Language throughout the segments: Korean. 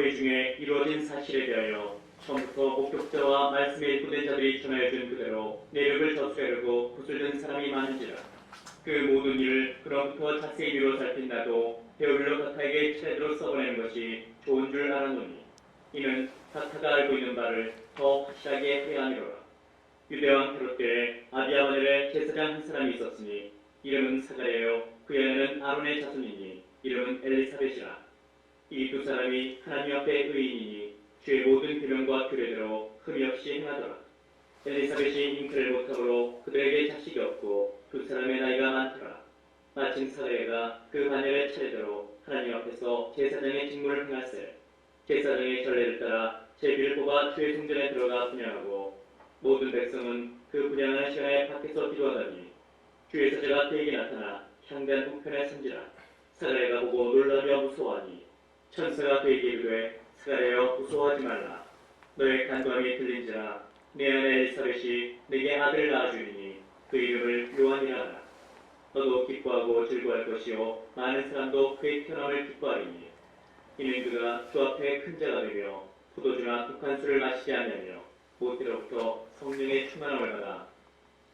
우리 중에 이루어진 사실에 대하여 처음부터 목격자와 말씀에 일꾼된 자들이 전하여준 그대로 내력을 접수하려고 구슬든 사람이 많은지라. 그 모든 일을 그로부터 자세히 미뤄 살핀 나도 베올로 다타에게 차례대로 써보내는 것이 좋은 줄 알았노니 이는 다타가 알고 있는 바를 더 확실하게 해야 함이로라. 유대왕 헤롯 때에 아비아바넬의 제사장 한 사람이 있었으니 이름은 사가랴요 그 아내는 아론의 자손이니 이름은 엘리사벳이라. 이 두 사람이 하나님 앞에 의인이니 주의 모든 계명과 규례대로 흠이 없이 행하더라. 엘리사벳이 잉태를 못하므로 그들에게 자식이 없고 두 사람의 나이가 많더라. 마침 사가랴가 그 자녀의 차례대로 하나님 앞에서 제사장의 직무를 행할세 제사장의 전례를 따라 제비를 뽑아 주의 성전에 들어가 분향하고 모든 백성은 그 분향하는 시간에 밖에서 기도하더니 주의 사자가 그에게 나타나 향단 우편에 선지라. 사가랴가 보고 놀라며 무서워하니 천사가 그에게 이르되 사가랴여 무서워하지 말라. 너의 간구함이 들린지라. 내 아내 엘리사벳이 내게 아들을 낳아주리니 그 이름을 요한이라 하라. 너도 기뻐하고 즐거워할 것이요 많은 사람도 그의 태어남을 기뻐하리니 이는 그가 주 앞에 큰 자가 되며 포도주나 독한 술을 마시지 아니하며 모태로부터 성령의 충만함을 받아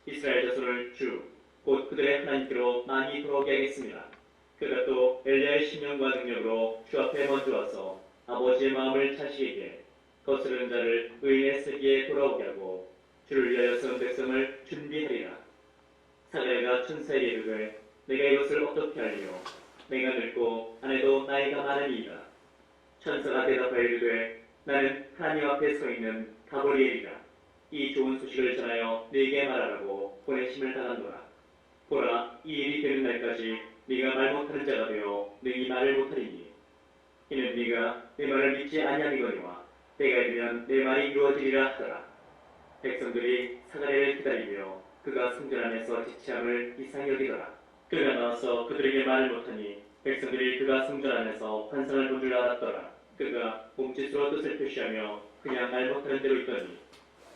이스라엘 자손을 주 곧 그들의 하나님께로 많이 돌아오게 하겠습니다. 그가 또 엘리야의 신령과 능력으로 주 앞에 먼저 와서 아버지의 마음을 자식에게 거스르는 자를 의인의 세기에 돌아오게 하고 주를 위하여 선 백성을 준비하리라. 사가랴가 천사에게 이르되 내가 이것을 어떻게 알리요? 내가 늙고 아내도 나이가 많으니이다. 천사가 대답하여 이르되 나는 하나님 앞에 서 있는 가브리엘이라. 이 좋은 소식을 전하여 네게 말하라고 보내심을 당한노라. 보라, 이 일이 되는 날까지 네가 말 못하는 자가 되어 능히 말을 못하리니 이는 네가 내 말을 믿지 아니하니거니와 때가 이르면 내 말이 이루어지리라 하더라. 백성들이 사가랴를 기다리며 그가 성전 안에서 지체함을 이상히 여기더라. 그가 나와서 그들에게 말을 못하니 백성들이 그가 성전 안에서 환상을 본 줄 알았더라. 그가 몸짓으로 뜻을 표시하며 그냥 말 못하는 대로 있더니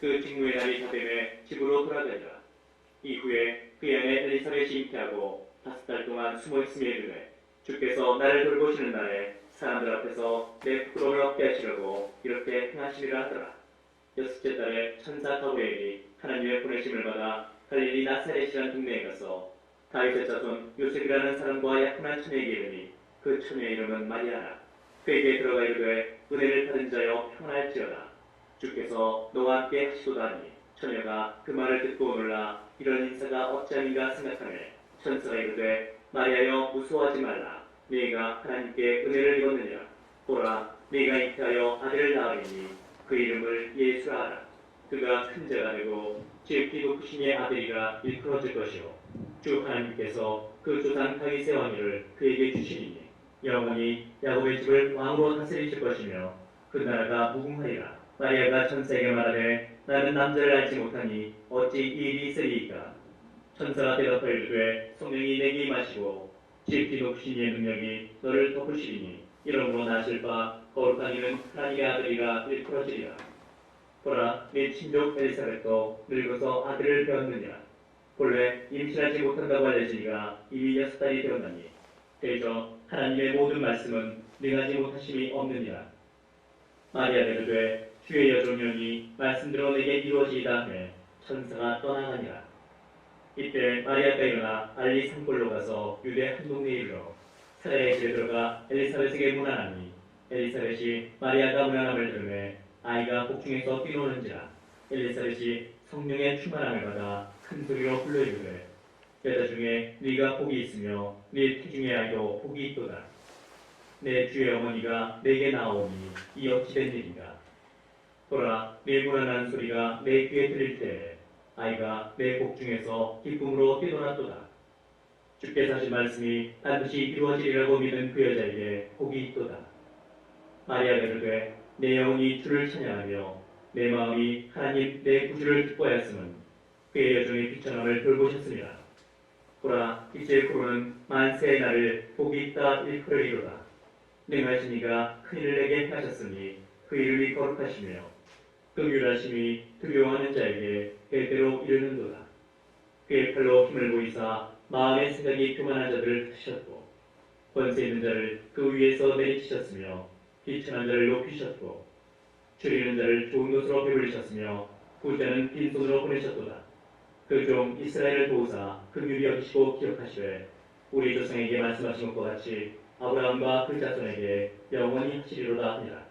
그 직무의 날이 다 되매 집으로 돌아가니라. 이후에 그의 아내 엘리사벳이 잉태하고 5달 동안 숨어있으며 이르되 주께서 나를 돌보시는 날에 사람들 앞에서 내 부끄러움을 얻게 하시려고 이렇게 행하시리라 하더라. 6째 달에 천사 가브리엘이 하나님의 보내심을 받아 갈릴리 나사렛이라는 동네에 가서 다윗의 자손 요셉이라는 사람과 약혼한 처녀에게 이르니 그 처녀의 이름은 마리아라. 그에게 들어가 이르되 은혜를 받은 자여 평안할지어다. 주께서 너와 함께 하시도다 하니 처녀가 그 말을 듣고 놀라 이런 인사가 어찌함인가 생각하매 천사가 이르되 마리아여 무서워하지 말라. 네가 하나님께 은혜를 입었느니라. 보라, 네가 잉태하여 아들을 낳으리니 그 이름을 예수라 하라. 그가 큰 자가 되고 지극히 높으심의 아들이라 일컬어질 것이요 주 하나님께서 그 조상 다윗의 왕위를 그에게 주시리니 영원히 야곱의 집을 왕으로 다스리실 것이며 그 나라가 무궁하리라. 마리아가 천사에게 말하되 나는 남자를 알지 못하니 어찌 이 일이 있으리이까. 천사가 대답하여 이르되 성령이 내게 임하시고 지극히 높으신 이의 능력이 너를 덮으시리니 이러므로 나실 바 거룩한 이는 하나님의 아들이라 일컬어지리라. 보라, 네 친족 엘리사벳도 늙어서 아들을 배웠느니라. 본래 임신하지 못한다고 알려지니가 이미 6달이 되었나니 대저 하나님의 모든 말씀은 능하지 못하심이 없느니라. 마리아가 이르되 주의 여종령이 말씀대로 내게 이루어지이다 하매 천사가 떠나가니라. 이때 마리아가 일어나 알리 산골로 가서 유대 한 동네에 이르러 사가랴의 집에 들어가 엘리사벳에게 문안하니 엘리사벳이 마리아가 문안함을 들으매 아이가 복중에서 뛰노는지라. 엘리사벳이 성령의 충만함을 받아 큰 소리로 불러 이르되 여자 중에 네가 복이 있으며 네 태중의 아이도 복이 있도다. 내 주의 어머니가 내게 나오니 이 어찌 된 일인가. 보라, 내 문안한 소리가 내 귀에 들릴 때에 아이가 내 복중에서 기쁨으로 뛰어났도다. 주께서 하신 말씀이 반드시 이루어지리라고 믿은 그 여자에게 복이 있도다. 마리아가 이르되 내 영혼이 주를 찬양하며 내 마음이 하나님 내 구주를 기뻐하였음은 그의 여종의 비천함을 돌보셨습니다. 보라, 이제 그로는 만세의 날을 복이 있다 일컬으리로다. 능하신 이가 큰 일을 내게 하셨으니 그 이름이 거룩하시며 그 율하심이 두려워하는 자에게 대대로 이르는도다. 그의 팔로 힘을 보이사 마음의 생각이 교만한 자들을 드셨고 권세 있는 자를 그 위에서 내리치셨으며 비천한 자를 높이셨고 줄이는 자를 좋은 것으로 배불리셨으며 부자는 빈손으로 보내셨도다. 그 종 이스라엘을 도우사 긍휼히 여기시고 기억하시되 우리 조상에게 말씀하신 것과 같이 아브라함과 그 자손에게 영원히 하시리로다 하니라.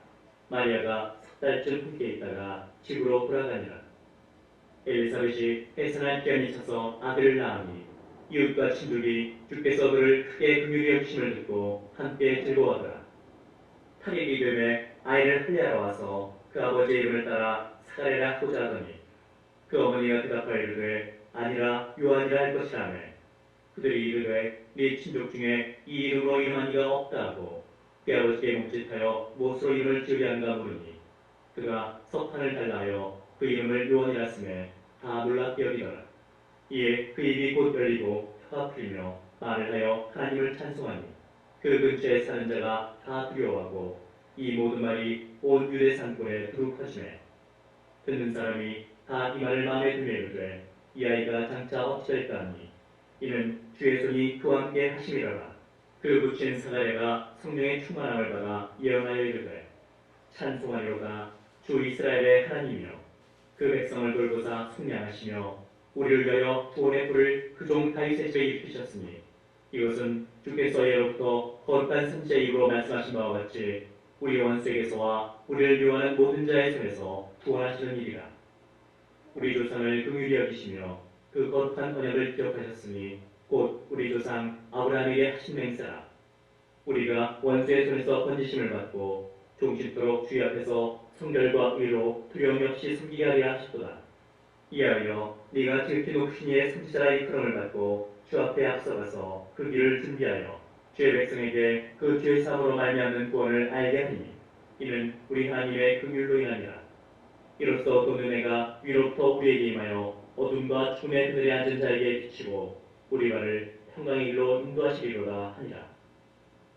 마리아가 석 달쯤 함께 있다가 집으로 돌아가니라. 엘리사벳이 해산할 기한이 차서 아들을 낳으니 이웃과 친족이 주께서 그를 크게 긍휼히 여기심을 듣고 함께 즐거워하더라. 8일이 되매 아이를 할례하러 와서 그 아버지의 이름을 따라 사가랴라 하고자 하더니 그 어머니가 대답하여 이르되 아니라 요한이라 할 것이라며 그들이 이르되 네 친족 중에 이 이름으로 이름한 이가 없다 하고 그 아버지께 멈칫하여 무엇으로 이름을 지으려 하는가 물으니 그가 석판을 달라 하여 그 이름을 요한이라 하심에 다 놀랍게 여기더라. 이에 그 입이 곧 열리고 혀가 풀리며 말을 하여 하나님을 찬송하니 그 근처에 사는 자가 다 두려워하고 이 모든 말이 온 유대 산골에 두룩하시네. 듣는 사람이 다 이 말을 마음에 들며 이르되 이 아이가 장차 어찌될까 하니 이는 주의 손이 그와 함께 하심이라라. 그 붙인 사가랴가 성령의 충만함을 받아 예언하여 이르되 찬송하리로다. 주 이스라엘의 하나님이여 그 백성을 돌보사 속량하시며 우리를 위하여 구원의 불을 그 종 다윗의 집에 일으키셨으니 이것은 주께서 예로부터 거룩한 선지자의 입으로 말씀하신 바와 같이 우리 원수에게서와 우리를 미워하는 모든 자의 손에서 구원하시는 일이라. 우리 조상을 긍휼히 여기시며 그 거룩한 언약을 기억하셨으니 곧 우리 조상 아브라함에게 하신 맹세라. 우리가 원수의 손에서 건지심을 받고 종신토록 주의 앞에서 성결과 의로 두려움이 없이 숨기게 하리라 하셨도다. 이하여 네가 지극히 높으신 이의 선지자라 이끌음을 받고 주 앞에 앞서가서 그 길을 준비하여 주의 백성에게 그 주의 사함으로 말미암는 구원을 알게 하리니 이는 우리 하나님의 긍휼로 인하니라. 이로써 또 은혜가 위로부터 우리에게 임하여 어둠과 죽음의 그늘에 앉은 자에게 비치고 우리 발을 평강의 길로 인도하시리로다 하니라.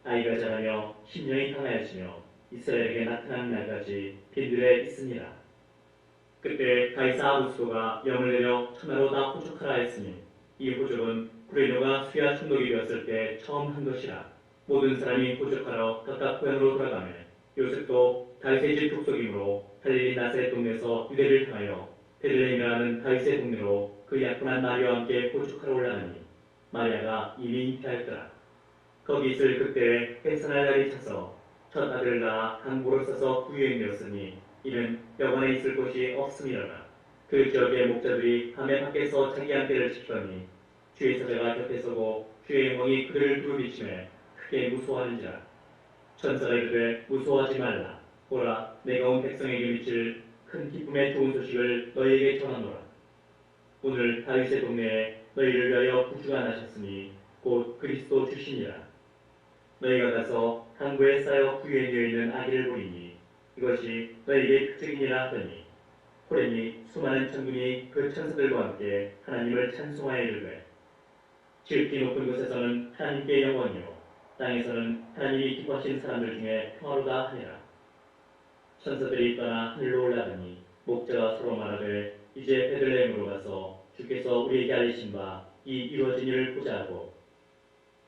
아이가 자라며 심령이 강하여지며 이스라엘에게 나타나는 날까지 빈들에 있으니라. 그때 가이사 아구스도가 영을 내려 천하로 다 호족하라 했으니 이 호족은 구레뇨가 수야 충독이 되었을 때 처음 한 것이라. 모든 사람이 호족하러 각각 고향으로 돌아가며 요셉도 다윗의 집 족속이므로 갈릴리 나사렛 동네에서 유대를 향하여 베들레헴이라는 다윗의 동네로 그 약혼한 마리아와 함께 호족하러 올라가니 마리아가 이미 잉태하였더라. 거기 있을 그때에 해산할 날이 차서 첫 아들을 낳아 강보를 써서 구유행되었으니 이는 여관에 있을 곳이 없음이라라. 그 지역의 목자들이 밤에 밖에서 자기 함께를 지키더니 주의 사자가 곁에 서고 주의 영광이 그들을 두루비치매 크게 무서워하는지라. 천사가 이르되 무서워하지 말라. 보라 내가 온 백성에게 미칠 큰 기쁨의 좋은 소식을 너희에게 전하노라. 오늘 다윗의 동네에 너희를 위하여 구주가 나셨으니 곧 그리스도 주시니라. 너희가 가서 항구에 쌓여 구유행되어 있는 아기를 보리니 이것이 너희에게 특징이라 하더니 호련히 수많은 천군이 그 천사들과 함께 하나님을 찬송하여 이르되 지극히 높은 곳에서는 하나님께 영광이요 땅에서는 하나님이 기뻐하신 사람들 중에 평화로다 하니라. 천사들이 떠나 하늘로 올라가니 목자가 서로 말하되 이제 베들레헴으로 가서 주께서 우리에게 알리신 바 이 이루어진 일을 보자 하고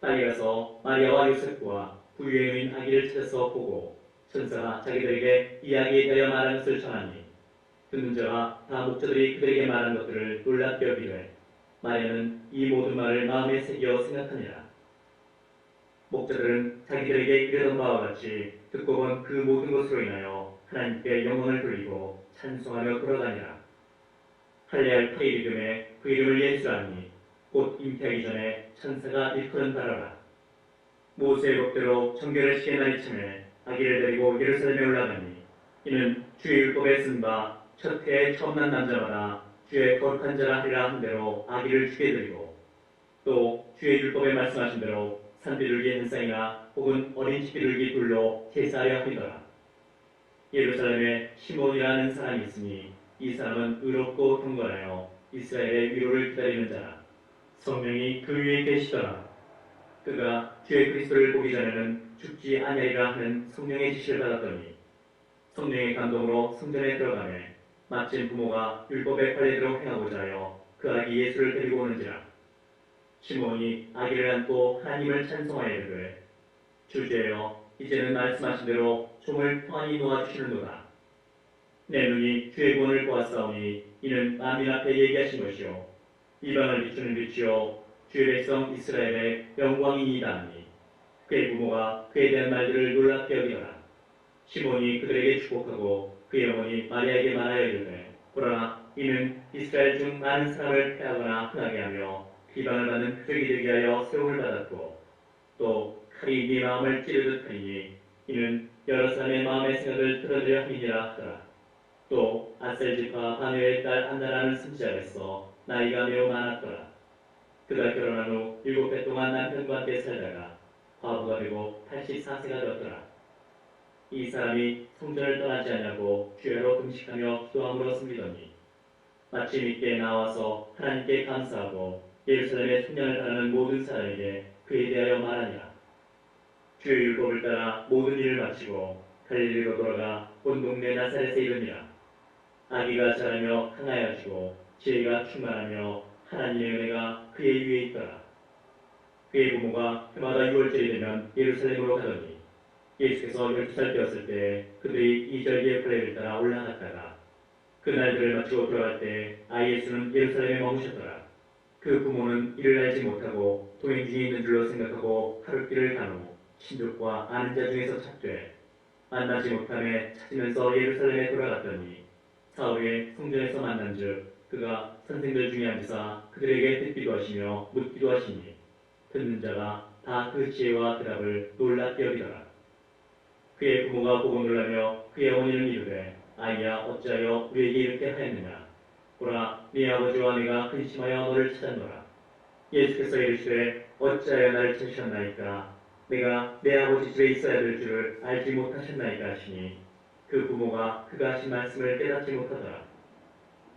빨리 가서 마리아와 요셉과 부유행인 아기를 찾아서 보고 천사가 자기들에게 이야기에 대하여 말한 것을 전하니 듣는 자가 다 목자들이 그들에게 말한 것들을 놀랍게 여기되 마리아는 이 모든 말을 마음에 새겨 생각하니라. 목자들은 자기들에게 이르던 바와 같이 듣고 본 그 모든 것으로 인하여 하나님께 영광을 돌리고 찬송하며 돌아다니라. 할례할 8일이 되매 그 이름을 예수라니 곧 잉태하기 전에 천사가 일컬은 바라라. 모세의 법대로 정결을 시에 날이 참에 아기를 데리고 예루살렘에 올라가니 이는 주의 율법에 쓴 바 첫 해에 처음 난 남자마다 주의 거룩한 자라 하리라 한 대로 아기를 주게 드리고 또 주의 율법에 말씀하신 대로 산비둘기 한 쌍이나 혹은 어린 치비둘기 둘로 제사하려 하리더라. 예루살렘에 시몬이라는 사람이 있으니 이 사람은 의롭고 경건하여 이스라엘의 위로를 기다리는 자라. 성령이 그 위에 계시더라. 그가 주의 그리스도를 보기 전에는 죽지 아니하리라 하는 성령의 지시를 받았더니 성령의 감동으로 성전에 들어가매 마침 부모가 율법의 관례대로 행하고자 하여 그 아기 예수를 데리고 오는지라. 시몬이 아기를 안고 하나님을 찬송하여 이르되 주제여 이제는 말씀하신 대로 종을 평안히 놓아주시는도다. 내 눈이 주의 구원을 보았사오니 이는 만민 앞에 얘기하신 것이요 이방을 비추는 빛이요 주의 백성 이스라엘의 영광이니이다 하니 그의 부모가 그에 대한 말들을 놀랍게 여기더라. 시몬이 그들에게 축복하고 그의 어머니 마리아에게 말하여 이르되 보라 이는 이스라엘 중 많은 사람을 패하거나 흔하게 하며 비방을 받는 표적이 되게 하여 세움을 받았고 또 칼이 네 마음을 찌르듯 하리니 이는 여러 사람의 마음의 생각을 틀어드려 함이니라 하더라. 또 아셀지파 바누엘의 딸 안나라는 선지자가 있어 나이가 매우 많았더라. 그가 결혼한 후 7해 동안 남편과 함께 살다가 과부가 되고 84세가 되었더라. 이 사람이 성전을 떠나지 않냐고 주야로 금식하며 기도함으로 섬기더니 마침 이때 나와서 하나님께 감사하고 예루살렘의 순년을 바라는 모든 사람에게 그에 대하여 말하니라. 주의 율법을 따라 모든 일을 마치고 갈릴리로 돌아가 온 동네 나사렛에 이르니라. 아기가 자라며 강하여지고 지혜가 충만하며 하나님의 은혜가 그의 위에 있더라. 그의 부모가 해마다 6월절이 되면 예루살렘으로 가더니 예수께서 12살 되었을 때 그들이 이절기의 플레이를 따라 올라갔다가 그 날들을 마치고 돌아갈 때 예수는 예루살렘에 머무셨더라. 그 부모는 이를 알지 못하고 동행 중에 있는 줄로 생각하고 하룻길을 간 후 친족과 아는 자 중에서 찾되 만나지 못함에 찾으면서 예루살렘에 돌아갔더니 사흘에 성전에서 만난즉 그가 선생들 중에 앉으사 그들에게 듣기도 하시며 묻기도 하시니 듣는 자가 다 그 지혜와 대답을 놀랍게 여기더라. 그의 부모가 보고 놀라며 그의 어머니는 이르되 아이야 어찌하여 우리에게 이렇게 하였느냐. 보라 네 아버지와 내가 근심하여 너를 찾았노라. 예수께서 이르시되 어찌하여 나를 찾으셨나이까. 내가 내 아버지 집에 있어야 될 줄을 알지 못하셨나이까 하시니 그 부모가 그가 하신 말씀을 깨닫지 못하더라.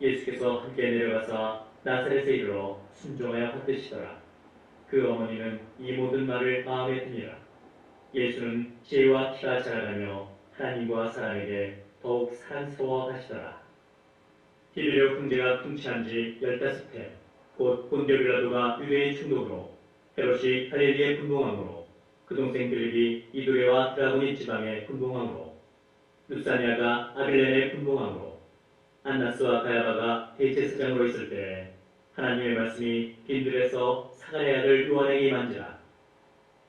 예수께서 함께 내려가사 나사렛에 이르러 순종하여 받드시더라. 그 어머니는 이 모든 말을 마음에 드니라. 예수는 지혜와 키가 자라가며 하나님과 사람에게 더욱 사랑스러워 하시더라. 디베리오 황제가 통치한 지 15해 곧 본디오 빌라도가 유대인 충동으로 헤롯이 갈릴리의 분봉왕으로 그 동생 빌립이 이두레와 드라고니 지방의 분봉왕으로 루사니아가 아빌렌의 분봉왕으로 안나스와 가야바가 대제사장으로 있을 때 하나님의 말씀이 빈들에서 사가랴 아들 요한에게 임한지라.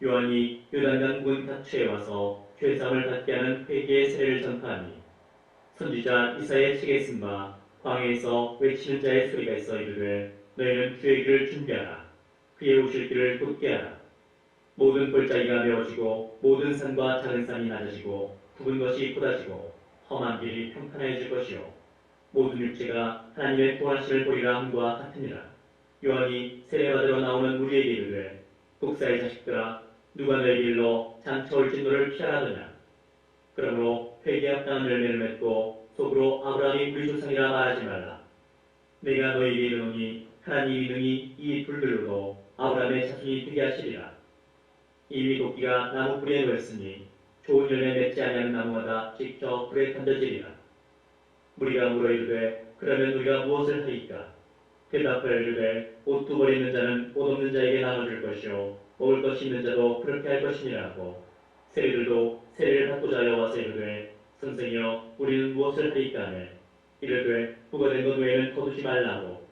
요한이 요단강 문 닫초에 와서 죄사함을 받게 하는 회개의 세례를 전파하니 선지자 이사야의 책에 쓴 바 광야에서 외치는 자의 소리가 있어 이르되 너희는 주의 길을 준비하라. 그의 오실 길을 돋게 하라. 모든 골짜기가 메워지고 모든 산과 작은 산이 낮아지고 굽은 것이 곧아지고 험한 길이 평탄해질 것이요 모든 육체가 하나님의 구원하심을 보리라 함과 같으니라. 요한이 세례받으러 나오는 우리에게 이르되 독사의 자식들아 누가 너에게 일러 장차 올 진노를 피하라더냐. 그러므로 회개에 합당한 열매를 맺고 속으로 아브라함이 우리 조상이라 말하지 말라. 내가 너에게 이르노니 하나님이 능히 이 불들로도 아브라함의 자손이 되게 하시리라. 이미 도끼가 나무 뿌리에 놓였으니 좋은 열매 맺지 아니하는 나무마다 직접 불에 던져지리라. 무리가 물어 이르되 그러면 우리가 무엇을 하리까. 대답하여 이르되 옷 두 벌 있는 자는 옷 없는 자에게 나눠줄 것이요 먹을 것이 있는 자도 그렇게 할 것이니라 하고 세리들도 세례를 받고자 하여 와서 이르되 선생이여 우리는 무엇을 하리까 하매 이르되 부가 된 것 외에는 거두지 말라 하고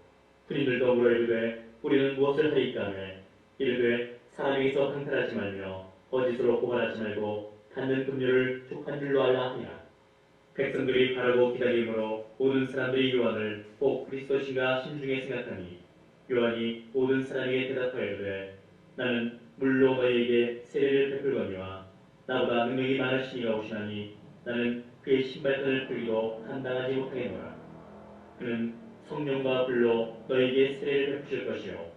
군인들도 물어 이르되 우리는 무엇을 하리까 하매 이르되 사람에게서 강탈하지 말며 거짓으로 고발하지 말고 받는 금료를 족한 줄로 알라 하니라. 백성들이 바라고 기다림으로 모든 사람들이 요한을 꼭 그리스도신가 심중에 생각하니 요한이 모든 사람에게 대답하여 이르되 나는 물로 너희에게 세례를 베풀거니와 나보다 능력이 많으신 이가 오시나니 나는 그의 신발끈을 풀기도 감당하지 못하겠노라. 그는 성령과 불로 너희에게 세례를 베푸실 것이요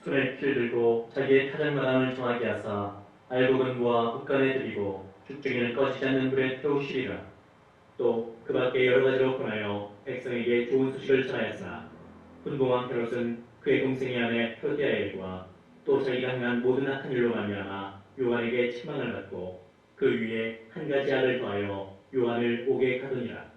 손에 피를 들고 자기의 타작마당을 정하게 하사 알곡은 모아 북간에 들이고 죽정이는 꺼지지 않는 불에 태우시리라. 또 그 밖에 여러 가지로 권하여 백성에게 좋은 소식을 전하였으나 분봉왕 헤롯은 그의 동생의 아내 헤로디아의 일과 또 자기가 행한 모든 악한 일로 말미암아 요한에게 책망을 받고 그 위에 한 가지 악을 더하여 요한을 옥에 가두니라.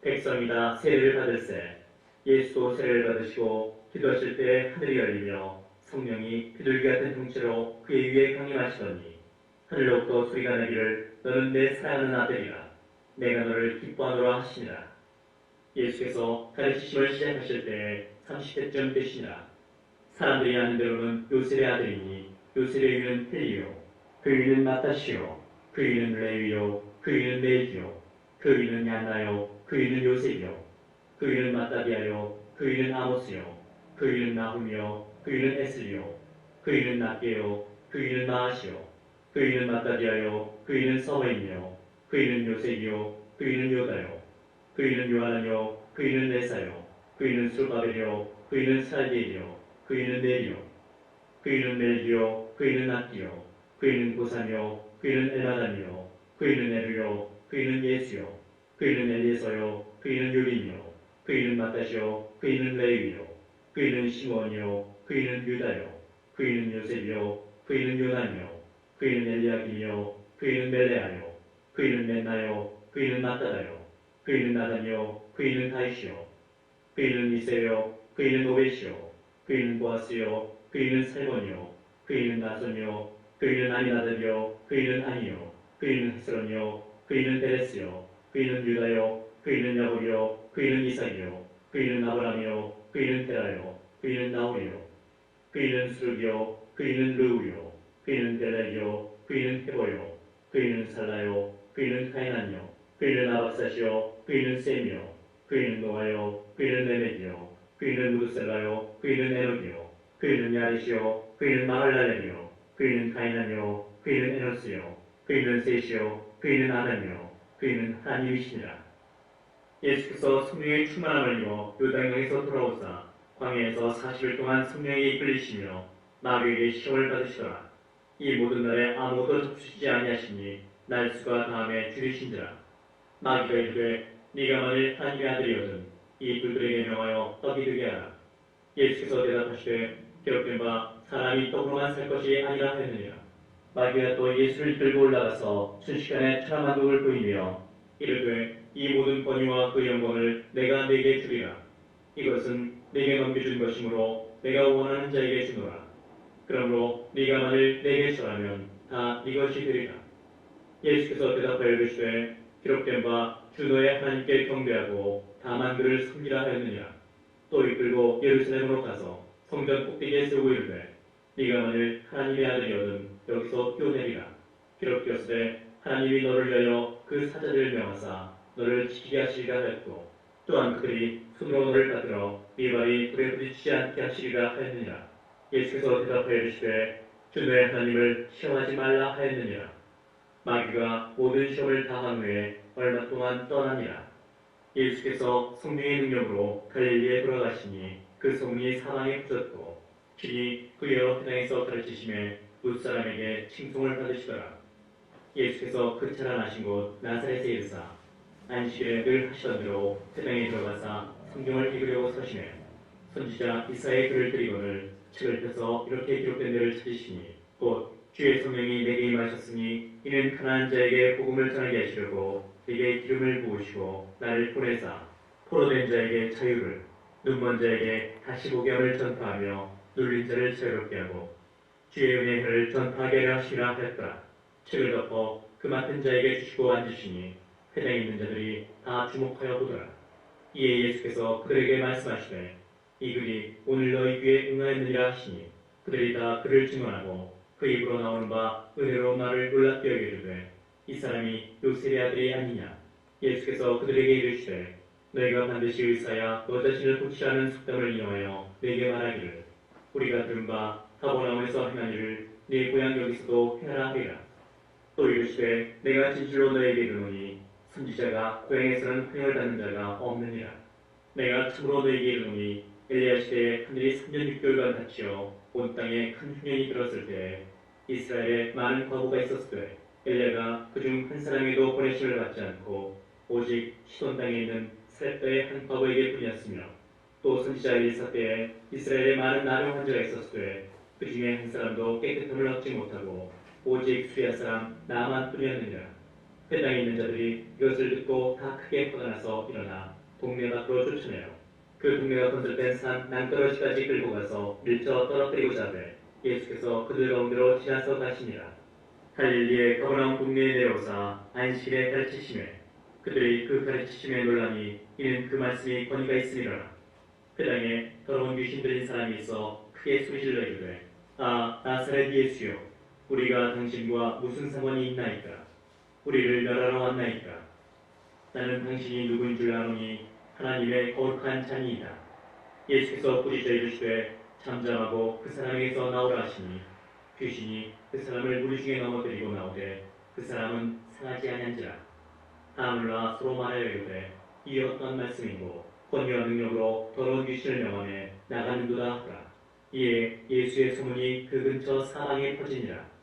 백성이 다 세례를 받을세 예수도 세례를 받으시고 기도하실 때 하늘이 열리며 성령이 비둘기 같은 형체로 그의 위에 강림하시더니 하늘로부터 소리가 나기를 너는 내 사랑하는 아들이라 내가 너를 기뻐하노라 하시니라. 예수께서 가르치심을 시작하실 때에 30대쯤 되시니라. 사람들이 아는 대로는 요셉의 아들이니 요셉의 위는 헬리요 그 위는 마따시요 그 위는 레위요 그 위는 멜기요 그 위는 얀나요 그 위는 요셉이요 그 위는 마따디아요 그 위는 아모스요 그 위는 나훔이요 그 위는 에슬리요 그 위는 낫게요 그 위는 마아시요 그 위는 마따디아요 그 위는 서머이요 그 위는 요셉이요 그 위는 요다요 그 위는 요하나요 그 위는 레사요 그 위는 술바벨이요 그 위는 살디엘이요 그 위는 네리요 그 위는 멜기요 그 위는 낫기요 그 위는 고사며 그 위는 엘마다니요 그 위는 에르요 그 위는 예수요 그 위는 엘리에서요 그 위는 요림이요 그 위는 마따시요 그 위는 레위요 그 위는 시몬이요 그 위는 유다요 그 위는 요셉이요 그 위는 요나니요 그 위는 엘리야김이요 그 위는 멜레아요 그 위는 멘나요 그 위는 마따다요 그 위는 나단이요 그 위는 다이시요 그 위는 이세요 그 위는 오벳이요 그 위는 보아스요 그 위는 살몬이요 그 위는 나손이요 그 위는 아미나답이요 그 위는 아니요 그 위는 헤스론이요 그 위는 베레스요 그 위는 유다요 그 위는 야곱이요 그 위는 이삭이요 그 위는 아브라함이요 그 위는 테라요 그 위는 나홀이요 그 위는 수르기요 그 위는 르우요 그 위는 벨렉이요 그 위는 헤보요 그 위는 살라요 그 위는 카이난이요 그 위는 아박사시요 그 위는 셈이요 그 위는 노아요 그 위는 레멕이요 그 위는 무드셀라요 그 위는 에녹이요 그 위는 야렛이요 그 위는 마할랄렐이요 그 위는 카이난이요 그 위는 에노스요 그 위는 셋이요 그 위는 아담이요 그 위는 하나님이시니라. 예수께서 성령의 충만함을 입어 요단강에서 돌아오사 광야에서 40일 동안 성령에 이끌리시며 마귀에게 시험을 받으시더라. 이 모든 날에 아무것도 접수시지 아니하시니 날수가 다음에 줄이신지라. 마귀가 이르되 네가 만일 하나님의 아들이거든 이 불들에게 명하여 떡이 되게 하라. 예수께서 대답하시되 기록된 바 사람이 떡으로만 살 것이 아니라 하였느니라. 마귀가 또 예수를 들고 올라가서 순식간에 천하만국을 보이며 이르되 이 모든 권위와 그 영광을 내가 네게 주리라. 이것은 네게 넘겨준 것이므로 내가 원하는 자에게 주노라. 그러므로 네가 만일 내게 절하면 다 네 것이 되리라. 예수께서 대답하여 이르시되 기록된 바 주 너의 하나님께 경배하고 다만 그를 섬기라 하였느니라. 또 이끌고 예루살렘으로 가서 성전 꼭대기에 세우고 이르되 네가 만일 하나님의 아들이거든 여기서 뛰어내리라. 기록되었으되 하나님이 너를 위하여 그 사자들을 명하사 너를 지키게 하시리라 하였고 또한 그들이 손으로 너를 받들어 네 발이 돌에 부딪히지 않게 하시리라 하였느니라. 예수께서 대답하여 이르시되 주 너의 하나님을 시험하지 말라 하였느니라. 마귀가 모든 시험을 다한 후에 얼마 동안 떠나니라. 예수께서 성령의 능력으로 갈릴리에 돌아가시니 그 소문이 사방에 퍼졌고 길이 그 여러 회당에서 가르치심에 무사람에게 칭송을 받으시더라. 예수께서 그 자라나신 곳 나사렛에 이르사 안식일에 늘 하시던 대로 회당에 들어가사 성경을 읽으려고 서심해 선지자 이사야의 글을 드리거늘 책을 펴서 이렇게 기록된 데를 찾으시니 곧 주의 성령이 내게 임하셨으니 이는 가난한 자에게 복음을 전하게 하시려고 내게 기름을 부으시고 나를 보내사 포로된 자에게 자유를 눈먼 자에게 다시 보게 함을 전파하며 눌린 자를 자유롭게 하고 주의 은혜를 전파하게 하시라 하였더라. 책을 덮어 그 맡은 자에게 주시고 앉으시니 회당에 있는 자들이 다 주목하여 보더라. 이에 예수께서 그들에게 말씀하시되 이 글이 오늘 너희 귀에 응하였느니라 하시니 그들이 다 그를 증언하고 그 입으로 나오는 바 은혜로 나를 놀랍게 여기게 이르되 이 사람이 요셉의 아들이 아니냐. 예수께서 그들에게 이르시되 너희가 반드시 의사야 너 자신을 고치라는 속담을 인용하여 내게 말하기를 우리가 들은 바 가버나움에서 행한 일을 네 고향 여기서도 행하라 하리라. 또 이르시되 내가 진실로 너에게 이르노니 선지자가 고향에서는 행을 받는 자가 없느니라. 내가 참으로 너에게 이르노니 엘리야 시대에 하늘이 3년 6개월간 닫히어 온 땅에 큰 흉년이 들었을 때 이스라엘에 많은 과부가 있었을 때 엘리야가 그중 한 사람에도 보내심을 받지 않고 오직 시돈 땅에 있는 사렙다의 한 과부에게 뿐이었으며 또 선지자 엘리사 때에 이스라엘에 많은 나병 환자가 있었을 때 그 중에 한 사람도 깨끗함을 얻지 못하고 오직 수리아 사람 나만 뿐이었느니라. 회당에 있는 자들이 이것을 듣고 다 크게 화가 나서 일어나 동네 밖으로 쫓아내어 그 동네가 건설된 산 낭떠러지까지 끌고 가서 밀쳐 떨어뜨리고자 하되 예수께서 그들 가운데로 지나서 가시니라. 갈릴리의 가버나움 동네에 내려오사 안식일에 가르치심에 그들이 그 가르치심에 놀라니 이는 그 말씀이 권위가 있음이라. 그 땅에 더러운 귀신 들린 사람이 있어 크게 소리질러 이르되 아 나사렛 예수여 우리가 당신과 무슨 상관이 있나이까. 우리를 멸하러 왔나이까. 나는 당신이 누구인 줄 아노니 하나님의 거룩한 자니이다. 예수께서 부르짖어 이르시되 잠잠하고 그 사람에게서 나오라 하시니 귀신이 그 사람을 무리 중에 넘어뜨리고 나오되 그 사람은 상하지 아니한지라. 하물라 서로 말하여 이르되 이 어떤 말씀이고 권위와 능력으로 더러운 귀신을 명하며 나가는도다 하더라. 이에 예수의 소문이 그 근처 사방에 퍼지니라.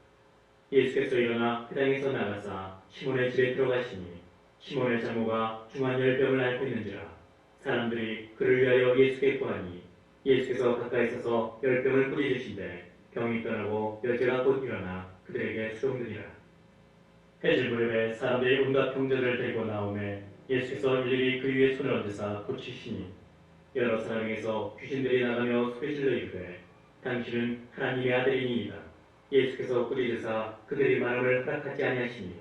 예수께서 일어나 그 땅에서 나가사 시몬의 집에 들어가시니 시몬의 장모가 중한 열병을 앓고 있는지라. 사람들이 그를 위하여 예수께 구하니 예수께서 가까이 서서 열병을 꾸짖으신데 병이 떠나고 여자가 곧 일어나 그들에게 수종드니라. 해질 무렵에 사람들이 온갖 병자들을 데리고 나오매 예수께서 일일이 그 위에 손을 얹으사 고치시니 여러 사람에게서 귀신들이 나가며 소리질러 이르되 당신은 하나님의 아들이니이다. 예수께서 꾸짖으사 그들이 말함을 허락하지 아니하시니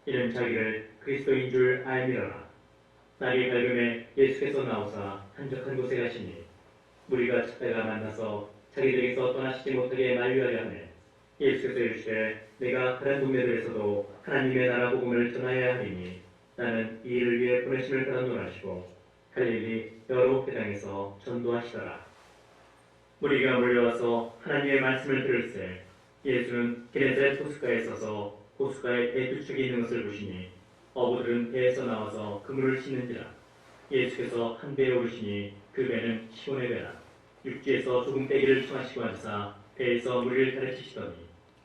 이는 자기를 그리스도인 줄 알미러라. 날이 밝음에 예수께서 나오사 한적한 곳에 가시니 무리가 찾다가 만나서 자기들에게서 떠나시지 못하게 만류하려 하네. 예수께서 이르시되 내가 다른 동네들에서도 하나님의 나라 복음을 전하여야 하리니 나는 이 일을 위해 보내심을 받았노라 하시고 갈릴리 여러 회당에서 전도하시더라. 무리가 몰려와서 하나님의 말씀을 들을새 예수는 게네사렛 호숫가에 서서 호숫가에 배 두 축이 있는 것을 보시니 어부들은 배에서 나와서 그물을 씻는지라. 예수께서 한 배에 오르시니 그 배는 시몬의 배라. 육지에서 조금 떼기를 청하시고 앉으사 배에서 무리를 가르치시더니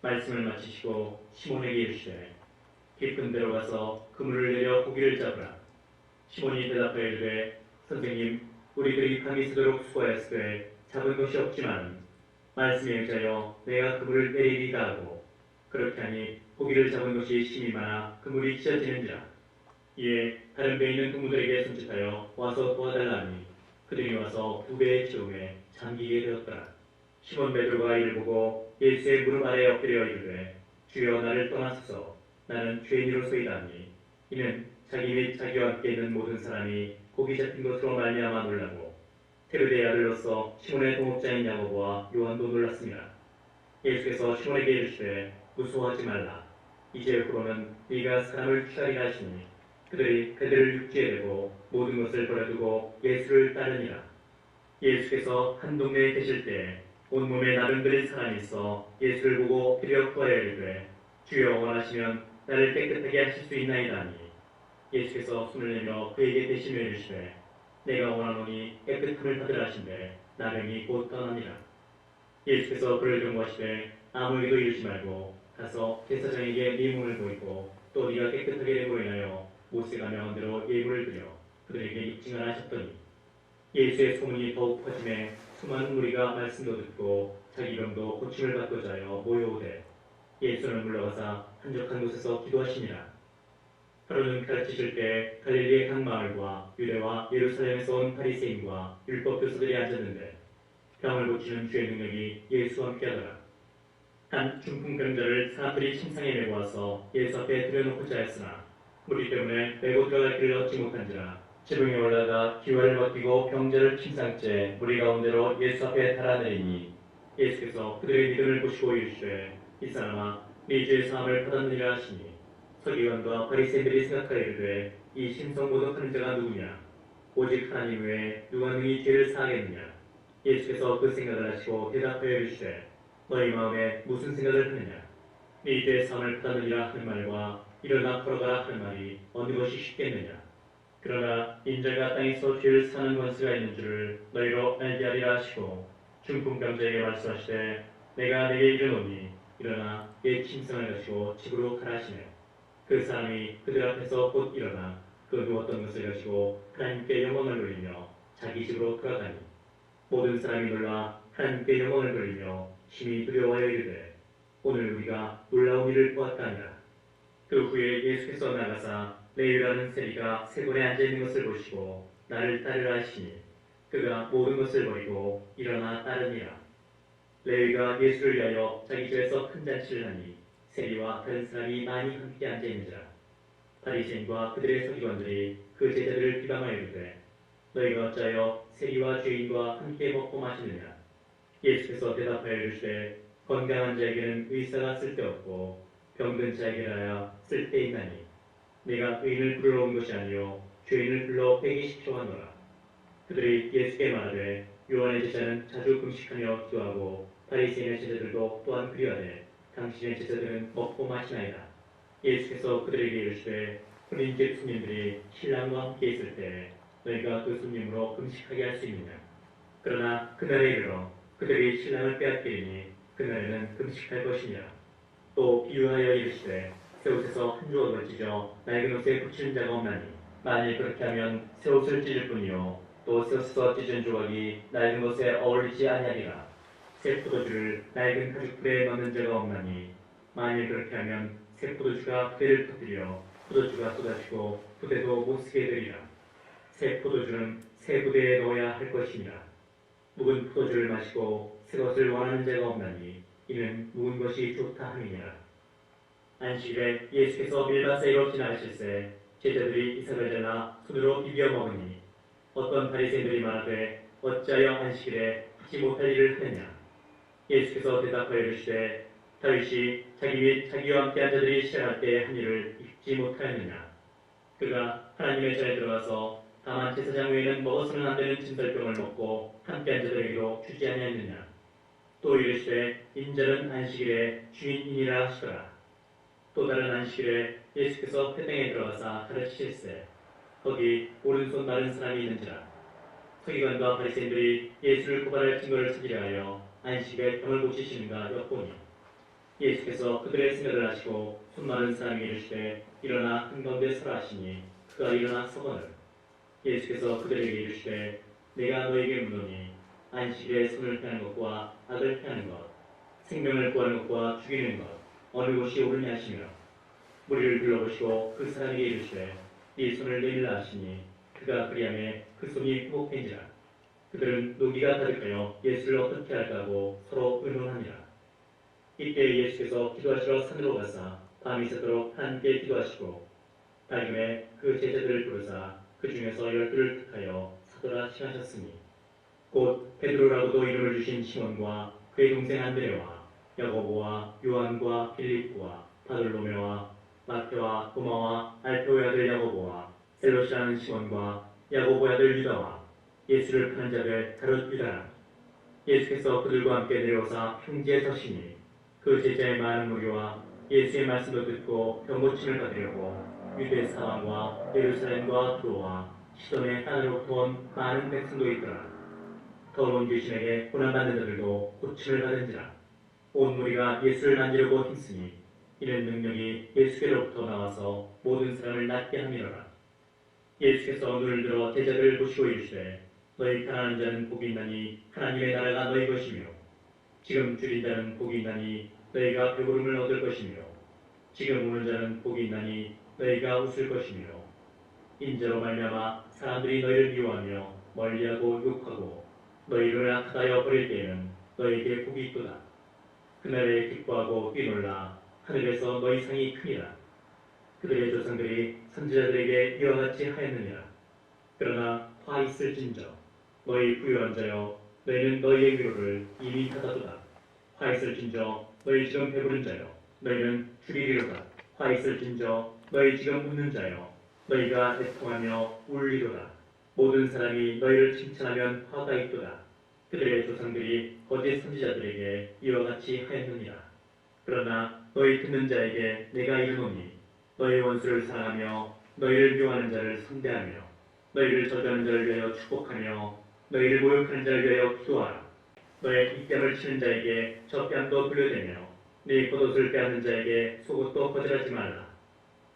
말씀을 마치시고 시몬에게 이르시되 깊은 데로 가서 그물을 내려 고기를 잡으라. 시몬이 대답하여 이르되 선생님 우리들이 밤이 새도록 수고하였으되 잡은 것이 없지만 말씀에 의하여 내가 그물을 내리리다 하고 그렇게 하니 고기를 잡은 것이 심히 많아 그물이 찢어지는지라. 이에 다른 배에 있는 동무들에게 손짓하여 와서 도와달라 하니 그들이 와서 두 배에 채우매 잠기게 되었더라. 시몬 베드로가 이를 보고 예수의 무릎 아래에 엎드려 이르되 주여 나를 떠나소서 나는 죄인으로서이다 하니 이는 자기 및 자기와 함께 있는 모든 사람이 고기 잡힌 것으로 말미암아 놀라고 헤로데의 아들로서 시몬의 동업자인 야고보와 요한도 놀랐습니다. 예수께서 시몬에게 이르시되 무서워하지 말라. 이제부로는 네가 사람을 취하리라 하시니 그들이 그들을 육지에 대고 모든 것을 버려두고 예수를 따르니라. 예수께서 한 동네에 계실 때 온몸에 나병 들린 사람이 있어 예수를 보고 엎드려 구하여 이르되 주여 원하시면 나를 깨끗하게 하실 수 있나이다 하니 예수께서 손을 내밀어 그에게 대시며 이르시되 내가 원하노니 깨끗함을 받으라 하신대 나병이 곧 떠나니라. 예수께서 그를 경고하시되 아무에게도 이르지 말고 가서 제사장에게 네 몸을 보이고 또 네가 깨끗하게 됨으로 인하여 모세가 명한 대로 예물을 드려 그들에게 입증하라 하셨더니 예수의 소문이 더욱 퍼짐에 수많은 무리가 말씀도 듣고 자기 병도 고침을 받고자 하여 모여오되 예수는 물러가사 한적한 곳에서 기도하시니라. 하루는 가르치실 때 갈릴리의 각 마을과 유대와 예루살렘에서 온 바리새인과 율법 교사들이 앉았는데 병을 고치는 주의 능력이 예수와 함께하더라. 한 중풍병자를 사람들이 침상에 메고 와서 예수 앞에 들여놓고자 했으나 무리 때문에 메고 들어갈 길을 얻지 못한지라. 지붕에 올라가 기와를 벗기고 병자를 침상째 무리 가운데로 예수 앞에 달아내리니 예수께서 그들의 믿음을 보시고 이르시되 이 사람아 네 죄의 사함을 받았느니라 하시니 서기관과 바리새인들이 생각하여 이르되 이 심성모독하는 자가 누구냐 오직 하나님 외에 누가 능히 죄를 사하겠느냐. 예수께서 그 생각을 하시고 대답하여 이르시되 너희 마음에 무슨 생각을 하느냐. 네 죄의 사함을 받았느니라 하는 말과 일어나 걸어가라 하는 말이 어느 것이 쉽겠느냐. 그러나 인자가 땅에서 죄를 사는 권세가 있는 줄을 너희로 알게 하리라 하시고 중풍병자에게 말씀하시되 내가 네게 이르노니 일어나 내 침상을 가지고 집으로 가라 하시네. 그 사람이 그들 앞에서 곧 일어나 그 누웠던 것을 가지고 하나님께 영광을 돌리며 자기 집으로 돌아가니 모든 사람이 놀라 하나님께 영광을 돌리며 심히 두려워하여 이르되 오늘 우리가 놀라운 일을 보았다 하니라. 그 후에 예수께서 나가사 레위라는 세리가 세곤에 앉아있는 것을 보시고 나를 따르라 하시니 그가 모든 것을 버리고 일어나 따르니라. 레위가 예수를 위하여 자기 집에서 큰 잔치를 하니 세리와 다른 사람이 많이 함께 앉아 있는지라. 바리새인과 그들의 서기관들이 그 제자들을 비방하여 이르되 너희가 어찌하여 세리와 죄인과 함께 먹고 마시느냐. 예수께서 대답하여 이르시되 건강한 자에게는 의사가 쓸데없고 병든 자에게라야 쓸데있나니 내가 의인을 부르러 온 것이 아니요 죄인을 불러 회개시키려 하노라. 그들이 예수께 말하되 요한의 제자는 자주 금식하며 기도하고 바리새인의 제자들도 또한 그리하되 당신의 제자들은 먹고 마시나이다. 예수께서 그들에게 이르시되 혼인집 손님들이 신랑과 함께 있을 때 너희가 그 손님으로 금식하게 할 수 있느냐. 그러나 그날에 이르러 그들이 신랑을 빼앗기리니 그날에는 금식할 것이니라. 또 비유하여 이르시되 새옷에서 한 조각을 찢어 낡은 옷에 붙이는 자가 없나니 만일 그렇게 하면 새옷을 찢을 뿐이요 또 새옷에서 찢은 조각이 낡은 옷에 어울리지 아니하리라. 새 포도주를 낡은 가죽불에 넣는 자가 없나니 만일 그렇게 하면 새 포도주가 부대를 터뜨려 포도주가 쏟아지고 부대도 못쓰게 되리라. 새 포도주는 새 부대에 넣어야 할 것이니라. 묵은 포도주를 마시고 새 것을 원하는 자가 없나니 이는 묵은 것이 좋다 함이니라. 안식일에 예수께서 밀밭 사이로 지나가실새 제자들이 이삭을 잘라 손으로 비벼 먹으니 어떤 바리새인들이 말하되 어찌하여 안식일에 하지 못할 일을 하느냐. 예수께서 대답하여 이르시되 다윗이 자기 및 자기와 함께 한 자들이 시작할 때 한 일을 잊지 못하였느냐. 그가 하나님의 전에 들어가서 다만 제사장 외에는 먹어서는 안 되는 진설병을 먹고 함께 한 자들에게도 주지 아니하였느냐. 또 이르시되 인자는 안식일에 주인이니라 하시더라. 또 다른 안식일에 예수께서 회당에 들어가사 가르치실세 거기 오른손 마른 사람이 있는지라. 서기관과 바리새인들이 예수를 고발할 증거를 찾으려 하여 안식일에 병을 고치시는가 엿보니 예수께서 그들의 생각을 아시고 손 마른 사람이 이르시되 일어나 한가운데 서라 하시니 그가 일어나 서거늘 예수께서 그들에게 이르시되 내가 너에게 묻노니 안식일에 손을 펴는 것과 악을 펴는 것 생명을 구하는 것과 죽이는 것 어느 것이 옳으냐 하시며 무리를 둘러보시고 그 사람에게 이르시되 네 손을 내밀라 하시니 그가 그리하매 그 손이 회복된지라. 그들은 노기가 가득하여 예수를 어떻게 할까 하고 서로 의논하니라. 이때 예수께서 기도하시러 산으로 가사 밤이 새도록 하나님께 기도하시고 다음에 그 제자들을 부르사 그 중에서 12를 택하여 사도라 칭하셨으니 곧 베드로라고도 이름을 주신 시몬과 그의 동생 안드레와 야고보와 요한과 빌립보와 바돌로메와 마태와 도마와 알페오의 아들 야고보와 셀롯이라는 시몬과 야고보의 아들 유다와 예수를 파는 자들 가룟 유다라. 예수께서 그들과 함께 내려오사 평지에 서시니 그 제자의 많은 무리와 예수의 말씀을 듣고 병고침을 받으려고 유대 사방과 예루살렘과 두로와 시돈의 하늘로부터 온 많은 백성도 있더라. 더러운 귀신에게 고난받는 자들도 고침을 받은지라. 온 무리가 예수를 만지려고 힘쓰니 이는 능력이 예수께로부터 나와서 모든 사람을 낫게 함이로라. 예수께서 눈을 들어 제자들을 보시고 이르시되 너희 가난한 자는 복이 있나니 하나님의 나라가 너희 것이며 지금 줄인 자는 복이 있나니 너희가 배부름을 얻을 것이며 지금 우는 자는 복이 있나니 너희가 웃을 것이며 인자로 말미암아 사람들이 너희를 미워하며 멀리하고 욕하고 너희를 악하다여 버릴 때에는 너희에게 복이 있도다. 그날에 기뻐하고 뛰놀라 하늘에서 너희 상이 크니라. 그들의 조상들이 선지자들에게 이와 같이 하였느니라. 그러나 화 있을진저 너희 부유한 자여 너희는 너희의 위로를 이미 받았도다. 화 있을진저 너희 지금 배부른 자여 너희는 줄이리로다. 화 있을진저 너희 지금 웃는 자여 너희가 애통하며 울리로다. 모든 사람이 너희를 칭찬하면 화가 있도다. 그들의 조상들이 거짓 선지자들에게 이와 같이 하였느니라. 그러나 너희 듣는 자에게 내가 이르노니 너희 원수를 사랑하며 너희를 미워하는 자를 선대하며 너희를 저주하는 자를 위하여 축복하며 너희를 모욕하는 자를 위하여 기도하라. 너의 입뺨을 치는 자에게 저 뺨도 돌려대며 네 겉옷을 빼앗는 자에게 속옷도 거절하지 말라.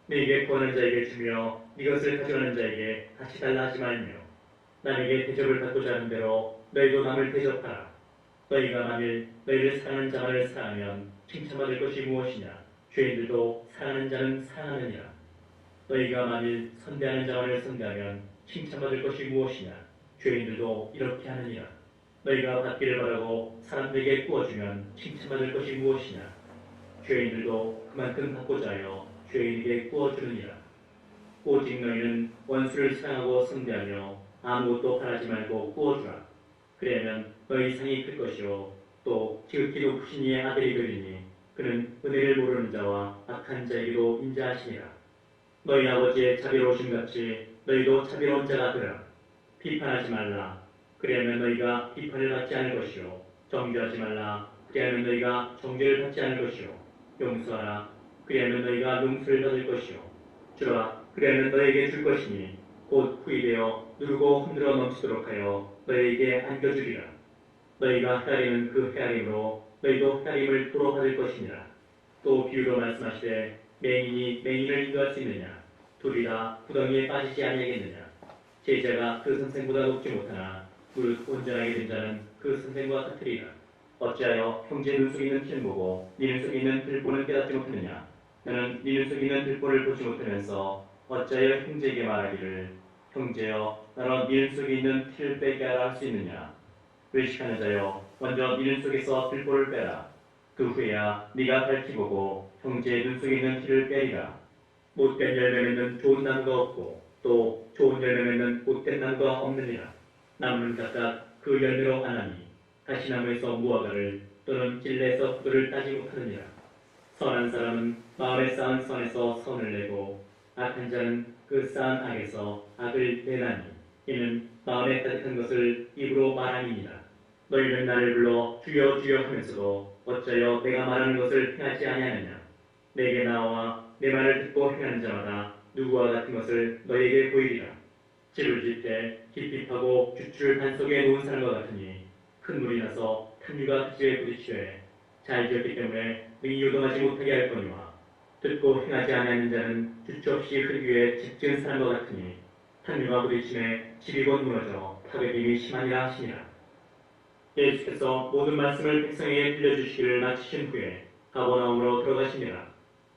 네게 구하는 자에게 주며 네 것을 가져가는 자에게 다시 달라 하지 말며 남에게 대접을 받고자 하는 대로 너희도 남을 대접하라. 너희가 만일 너희를 사랑하는 자만을 사랑하면 칭찬받을 것이 무엇이냐. 죄인들도 사랑하는 자는 사랑하느니라. 너희가 만일 선대하는 자만을 선대하면 칭찬받을 것이 무엇이냐. 죄인들도 이렇게 하느니라. 너희가 받기를 바라고 사람들에게 구워주면 칭찬받을 것이 무엇이냐. 죄인들도 그만큼 받고자 하여 죄인에게 구워주느니라. 오직 너희는 원수를 사랑하고 선대하며 아무것도 바라지 말고 구워주라. 그래야면 너희 상이 클 것이요 또 지극히 높으신 이의 아들이 되리니 그는 은혜를 모르는 자와 악한 자에게도 인자하시니라. 너희 아버지의 자비로우심 같이 너희도 자비로운 자가 되라. 비판하지 말라. 그래야면 너희가 비판을 받지 않을 것이요 정죄하지 말라. 그래야면 너희가 정죄를 받지 않을 것이요 용서하라. 그래야면 너희가 용서를 받을 것이요 주라. 그래야면 너희에게 줄 것이니 곧 후이되어 누르고 흔들어 넘치도록 하여 너희에게 안겨주리라. 너희가 헤아리는 그 헤아림으로 너희도 헤아림을 도로 받을 것이니라. 또 비유로 말씀하시되 맹인이 맹인을 인도할 수 있느냐? 둘이 다 구덩이에 빠지지 아니하겠느냐? 제자가 그 선생보다 높지 못하나 무릇 온전하게 된 자는 그 선생과 같으리라. 어찌하여 형제 눈 속에 있는 티는 보고 네 눈 속에 있는 들보는 깨닫지 못하느냐? 너는 네 눈 속에 있는 들보를 보지 못하면서 어찌하여 형제에게 말하기를 형제여 나로 네 눈 속에 있는 티를 빼게 하라 할 수 있느냐? 외식하는 자여 먼저 네 눈 속에서 들보를 빼라. 그 후에야 네가 밝히 보고 형제의 눈 속에 있는 티를 빼리라. 못된 열매 맺는 좋은 나무가 없고 또 좋은 열매 맺는 못된 나무가 없느니라. 나무는 각각 그 열매로 아나니 가시나무에서 무화과를 또는 길레에서 포도를 따지 못하느니라. 선한 사람은 마음에 쌓은 선에서 선을 내고 악한 자는 그 쌓은 악에서 악을 내나니 이는 마음에 가득한 것을 입으로 말함이니라. 너희는 나를 불러 주여 주여 하면서도 어찌하여 내가 말하는 것을 행하지 아니하느냐? 내게 나와 내 말을 듣고 행하는 자마다 누구와 같은 것을 너희에게 보이리라. 집을 짓되 깊이 파고 주추를 반석에 놓은 사람과 같으니 큰 물이 나서 탐유가 그 집에 부딪히되 잘 지었기 때문에 능히 요동하지 못하게 할 거니와 듣고 행하지 아니하는 자는 주추 없이 흙 위에 집 지은 사람과 같으니 탐유가 부딪힘에 집이 곧 무너져 파괴됨이 심하니라 하시니라. 예수께서 모든 말씀을 백성에게 들려주시기를 마치신 후에 가버나움으로 들어가시니라.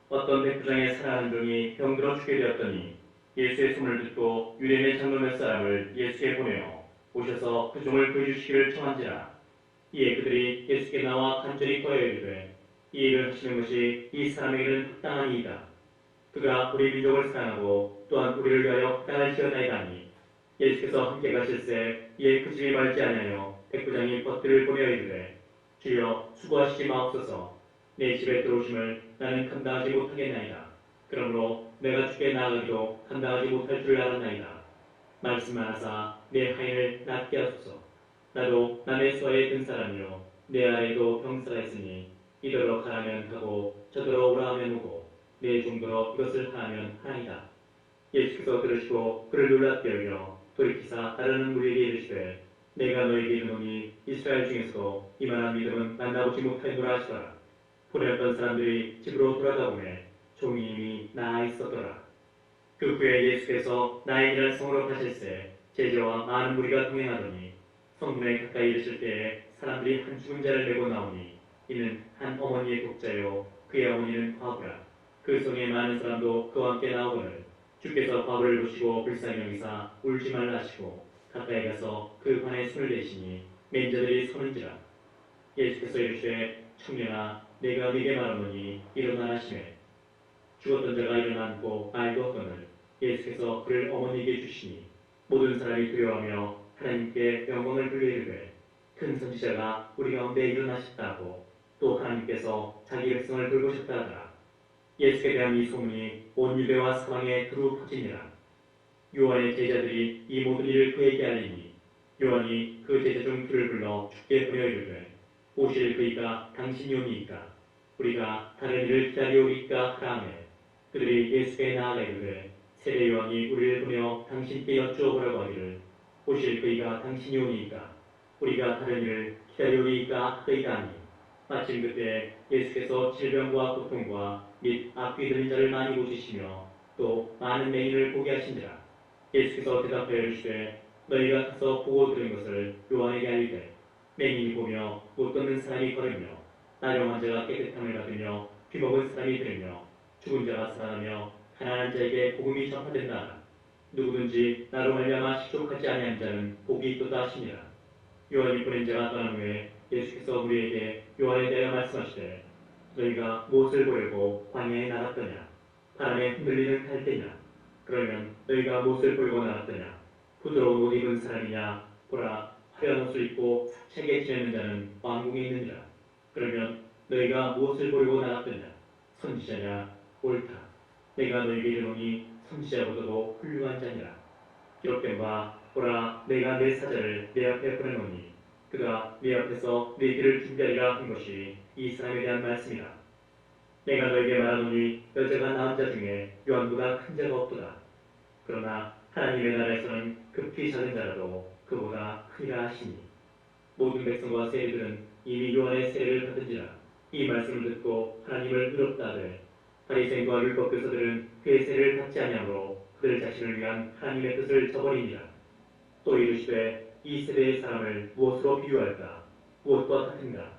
어떤 백부장의 사랑하는 종이 병들어 죽게 되었더니 예수의 소문을 듣고 유대인의 장로 몇 사람을 예수께 보내어 오셔서 그 종을 구해주시기를 청한지라. 이에 그들이 예수께 나와 간절히 구하여 이르되 이 일을 하시는 것이 이 사람에게는 합당한 이이다. 그가 우리 민족을 사랑하고 또한 우리를 위하여 땅을 지었나이다 하니 예수께서 함께 가실새 이에 그 집이 말지 아니하여 백부장이 벗들을 보내어 이르되 주여 수고하시지 마옵소서. 내 집에 들어오심을 나는 감당하지 못하겠나이다. 그러므로 내가 주께 나아가기도 감당하지 못할 줄 알았나이다. 말씀하사 내 하인을 낫게 하소서. 나도 남의 수하에 든 사람이요 내 아래에도 병사가 있으니 이더러 가라면 가고 저더러 오라 하면 오고 내 종더러 이것을 하라면 하나이다. 예수께서 들으시고 그를 놀랍게 여겨 돌이키사 따르는 무리에게 이르시되 내가 너에게 이르노니 이스라엘 중에서도 이만한 믿음은 만나보지 못하였노라 하시더라. 보내었던 사람들이 집으로 돌아가오매 종이 이미 나아 있었더라. 그 후에 예수께서 나인이라는 성으로 가실새 제자와 많은 무리가 동행하더니 성문에 가까이 이르실 때에 사람들이 한 죽은 자를 메고 나오니 이는 한 어머니의 독자요 그의 어머니는 과부라. 그 성에 많은 사람도 그와 함께 나오거늘 주께서 과부를 보시고 불쌍히 여기사 울지 말라 하시고 가까이 가서 그 관에 손을 대시니 맨 자들이 서는지라. 예수께서 이르시되 청년아 내가 네게 말하노니 일어나라 하시매 죽었던 자가 일어나 앉고 말도 없거늘 예수께서 그를 어머니에게 주시니 모든 사람이 두려워하며 하나님께 영광을 돌려 이르되 큰 선지자가 우리 가운데 일어나셨다고 또 하나님께서 자기 백성을 돌보셨다 하더라. 예수에 대한 이 소문이 온 유대와 사방에 두루 퍼지니라. 요한의 제자들이 이 모든 일을 그에게 알리니 요한이 그 제자 중 둘을 불러 주께 보내어 이르되 오실 그이가 당신이 오니이까 우리가 다른 일을 기다리오리까 하라 하매 그들이 예수께 나아가 이르되 세례 요한이 우리를 보내어 당신께 여쭈어보라고 하기를 오실 그이가 당신이 오니이까 우리가 다른 일을 기다리오리까 하이다 하니 마침 그때 예수께서 질병과 고통과 및 앞귀 들린 자를 많이 고치시며 또 많은 맹인을 보게 하신지라. 예수께서 대답하여 이르시되 너희가 가서 보고 들은 것을 요한에게 알리되 맹인이 보며 못 걷는 사람이 걸으며 나병한 자가 깨끗함을 받으며 귀먹은 사람이 들으며 죽은 자가 살아나며 가난한 자에게 복음이 전파된다. 누구든지 나로 말미암아 식족하지 아니한 자는 복이 있도다 하시니라. 요한이 보낸 자가 떠난 후에 예수께서 우리에게 요한에 대하여 말씀하시되 너희가 무엇을 보려고 광야에 나갔더냐? 바람에 흔들리는 갈대냐? 그러면 너희가 무엇을 보려고 나갔더냐? 부드러운 옷 입은 사람이냐? 보라, 화려한 옷을 입고 차게 지내는 자는 왕궁에 있느니라. 그러면 너희가 무엇을 보려고 나갔더냐? 선지자냐? 옳다. 내가 너희에게 이르노니 선지자보다도 훌륭한 자니라. 기록된 바, 보라, 내가 내 사자를 내 앞에 보내노니 그가 내 앞에서 내 길을 준비하리라 한 것이 이 사람에 대한 말씀이라. 내가 너에게 말하노니 여자가 낳은 자 중에 요한보다 큰 자가 없도다. 그러나 하나님의 나라에서는 급히 작은 자라도 그보다 크리라 하시니 모든 백성과 세리들은 이미 요한의 세례를 받은지라. 이 말씀을 듣고 하나님을 의롭다 하되 바리새인과 율법 교사들은 그의 세례를 받지 아니하므로 그들 자신을 위한 하나님의 뜻을 저버리니라. 또 이르시되 이 세대의 사람을 무엇으로 비유할까? 무엇과 같은가?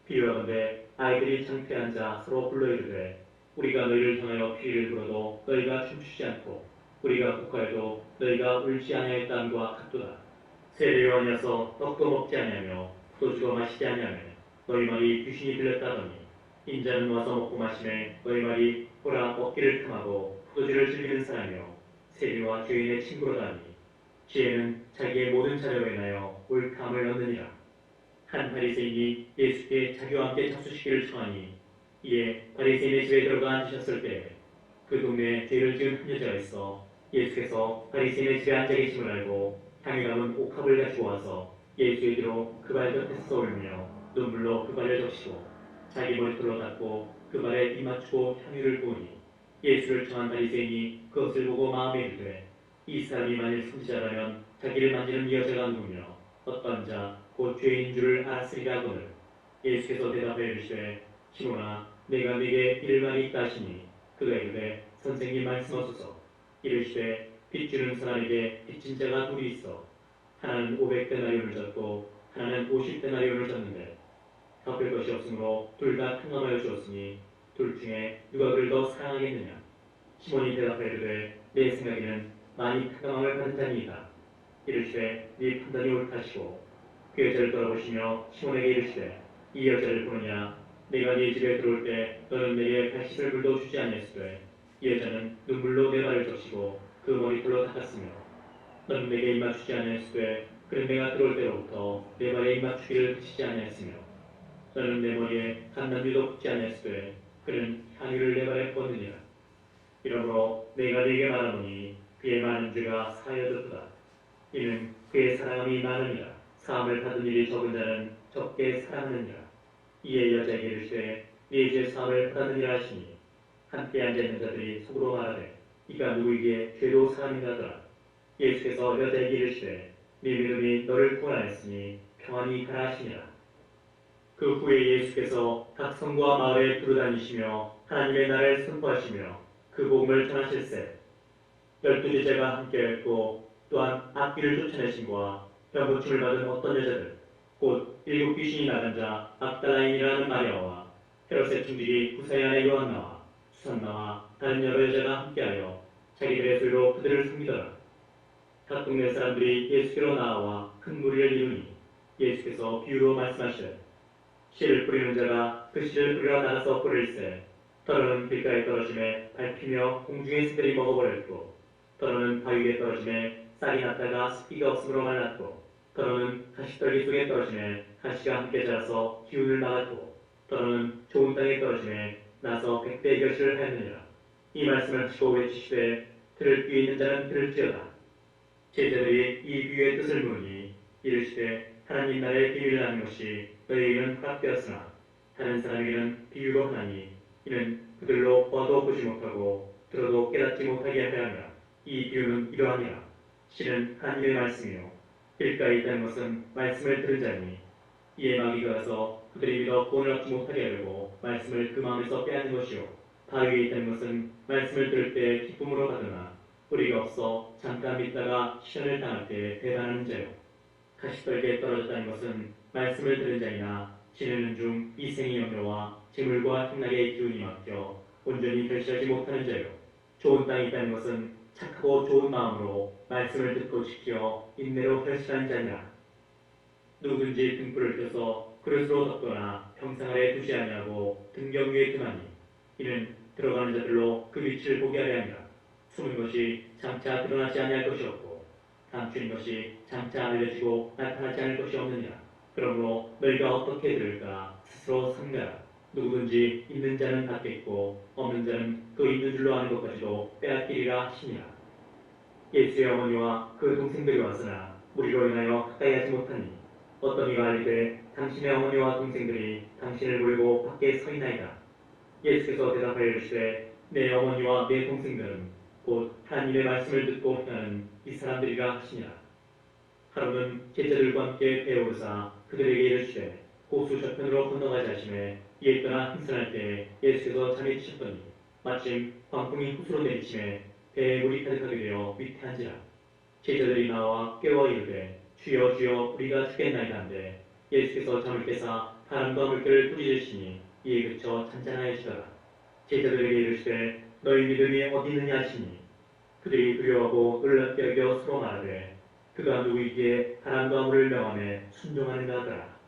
비유하건대 아이들이 창피한 자 서로 불러 이르되 우리가 너희를 향하여 피리를 불어도 너희가 춤추지 않고 우리가 국화해도 너희가 울지 아니하였다함과 같도다. 세례 요한이어서 떡도 먹지 아니하며 포도주도 마시지 아니하며 너희 말이 귀신이 들렸다더니 인자는 와서 먹고 마시매 너희 말이 보라 먹기를 탐하고 포도주를 즐기는 사람이요 세리와 죄인의 친구로다니 지혜는 자기의 모든 자료에 인하여 옳다함을 얻느니라. 한 바리새인이 예수께 자기와 함께 잡수시기를 청하니 이에 바리새인의 집에 들어가 앉으셨을 때 그 동네에 죄를 지은 한 여자가 있어 예수께서 바리새인의 집에 앉아 계심을 알고 향유 담은 옥합을 가지고 와서 예수의 뒤로 그 발 곁에 서 울며 눈물로 그 발을 적시고 자기 머리털로 닦고 그 발에 이 맞추고 향유를 부으니 예수를 청한 바리새인이 그것을 보고 마음에 이르되 이 사람이 만일 선지자라면 자기를 만지는 이 여자가 누구며 어떤 자 곧 죄인 줄을 알았으리라 하거늘. 예수께서 대답하여 이르시되 시몬아 내가 네게 이를 말이 있다 하시니 그가 이르되 선생님 말씀하소서. 이르시되 빚 주는 사람에게 빚진 자가 둘이 있어 하나는 500데나리온을 졌고 하나는 50데나리온을 졌는데 갚을 것이 없으므로 둘 다 탕감하여 주었으니 둘 중에 누가 그를 더 사랑하겠느냐? 시몬이 대답하여 이르되 내 생각에는 많이 탕감함을 받은 자니이다. 이르시되 네 판단이 옳다시고 그 여자를 돌아보시며 시몬에게 이르시되 이 여자를 보느냐? 내가 네 집에 들어올 때 너는 내게 발씻을 물도 주지 아니했으되 이 여자는 눈물로 내 발을 적시고 그 머리털로 닦았으며 너는 내게 입맞추지 아니했으되 그는 내가 들어올 때로부터 내 발에 입맞추기를 그치지 아니했으며 너는 내 머리에 갓난비도 붓지 아니했으되 그는 향유를 내 발에 부었느니라. 이러므로 내가 네게 말하노니 그의 많은 죄가 사하여졌도다. 이는 그의 사랑함이 많으니라. 사함을 받은 일이 적은 자는 적게 사랑하느니라. 이에 여자에게 이르시되 네 죄 사함을 받았느니라 하시니 함께 앉아있는 자들이 속으로 말하되 이가 누구이기에 죄도 사함인가 하더라. 예수께서 여자에게 이르시되 네 믿음이 너를 구원하였으니 평안히 가라 하시니라. 그 후에 예수께서 각 성과 마을에 두루다니시며 하나님의 나라를 선포하시며 그 복음을 전하실세 12제자가 함께했고 또한 악귀를 쫓아내심과 병고침을 받은 어떤 여자들 곧 7 귀신이 나간 자 악달라인이라는 마리아와 헤롯의 충직이 구사야의 요한나와 수산나와 다른 여러 여자가 함께하여 자기들의 소유로 그들을 섬기더라. 각 동네 사람들이 예수께로 나아와 큰 무리를 이루니 예수께서 비유로 말씀하시되 씨를 뿌리는 자가 그 씨를 뿌리러 나가서 뿌릴새 더러는 길가에 떨어짐에 밟히며 공중의 새들이 먹어버렸고 더러는 바위 위에 떨어짐에 싹이 났다가 습기가 없으므로 말랐고 더러는 가시떨기 속에 떨어짐에 가시가 함께 자라서 기운을 막았고 더러는 좋은 땅에 떨어짐에 나서 100배 결실을 하였느니라. 이 말씀을 하시고 외치시되 들을 귀 있는 자는 들을지어다. 제자들이 이 비유의 뜻을 물으니 이르시되 하나님 나라의 비밀을 아는 것이 너희에게는 허락되었으나 다른 사람에게는 비유로 하나니 이는 그들로 봐도 보지 못하고 들어도 깨닫지 못하게 하려 함이라. 이 비유는 이러하니라. 실은 하나님의 말씀이요 길가에 있다는 것은 말씀을 들은 자니 이에 마귀가 가서 그들이 믿어 구원을 얻지 못하게 하려고 말씀을 그 마음에서 빼앗는 것이요 바위에 있다는 것은 말씀을 들을 때 기쁨으로 받으나 뿌리가 없어 잠깐 믿다가 시련을 당할 때 배반하는 자요 가시떨기에 떨어졌다는 것은 말씀을 들은 자이나 지내는 중 이생의 염려와 재물과 행락의 기운이 막혀 온전히 결실하지 못하는 자요 좋은 땅에 있다는 것은 착하고 좋은 마음으로 말씀을 듣고 지켜 인내로 결실한 자니라. 누구든지 등불을 켜서 그릇으로 덮거나 평상 아래 두지 아니하고 등경 위에 두나니 이는 들어가는 자들로 그 빛을 보게 하려 함이라. 숨은 것이 장차 드러나지 아니할 것이었고 감추인 것이 장차 알려지고 나타나지 않을 것이 없느니라. 그러므로 너희가 어떻게 들을까 스스로 삼가라. 누구든지 있는 자는 받겠고 없는 자는 그 있는 줄로 아는 것까지도 빼앗기리라 하시니라. 예수의 어머니와 그 동생들이 왔으나 무리로 인하여 가까이 하지 못하니 어떤 이가 알리되 당신의 어머니와 동생들이 당신을 모르고 밖에 서 있나이다. 예수께서 대답하여 이르시되 내 어머니와 내 동생들은 곧 하나님의 말씀을 듣고 행하는 이 사람들이라 하시니라. 하루는 제자들과 함께 배에 오르사 그들에게 이르시되 호수 저편으로 건너가자 하시매 이에 떠나 행선할 때에 예수께서 잠에 드셨더니 마침 광풍이 호수로 내리침에 배에 물이 가득하게 되어 위태한지라. 제자들이 나와 깨워 이르되 주여 주여 우리가 죽겠나이다 한데 예수께서 잠을 깨사 바람과 물결을 뿌리시니 이에 그쳐 잔잔하여지더라. 제자들에게 이르시되 너희 믿음이 어디 있느냐 하시니 그들이 두려워하고 놀랍게 여겨 서로 말하되 그가 누구이기에 바람과 물을 명하며 순종하는가 하더라.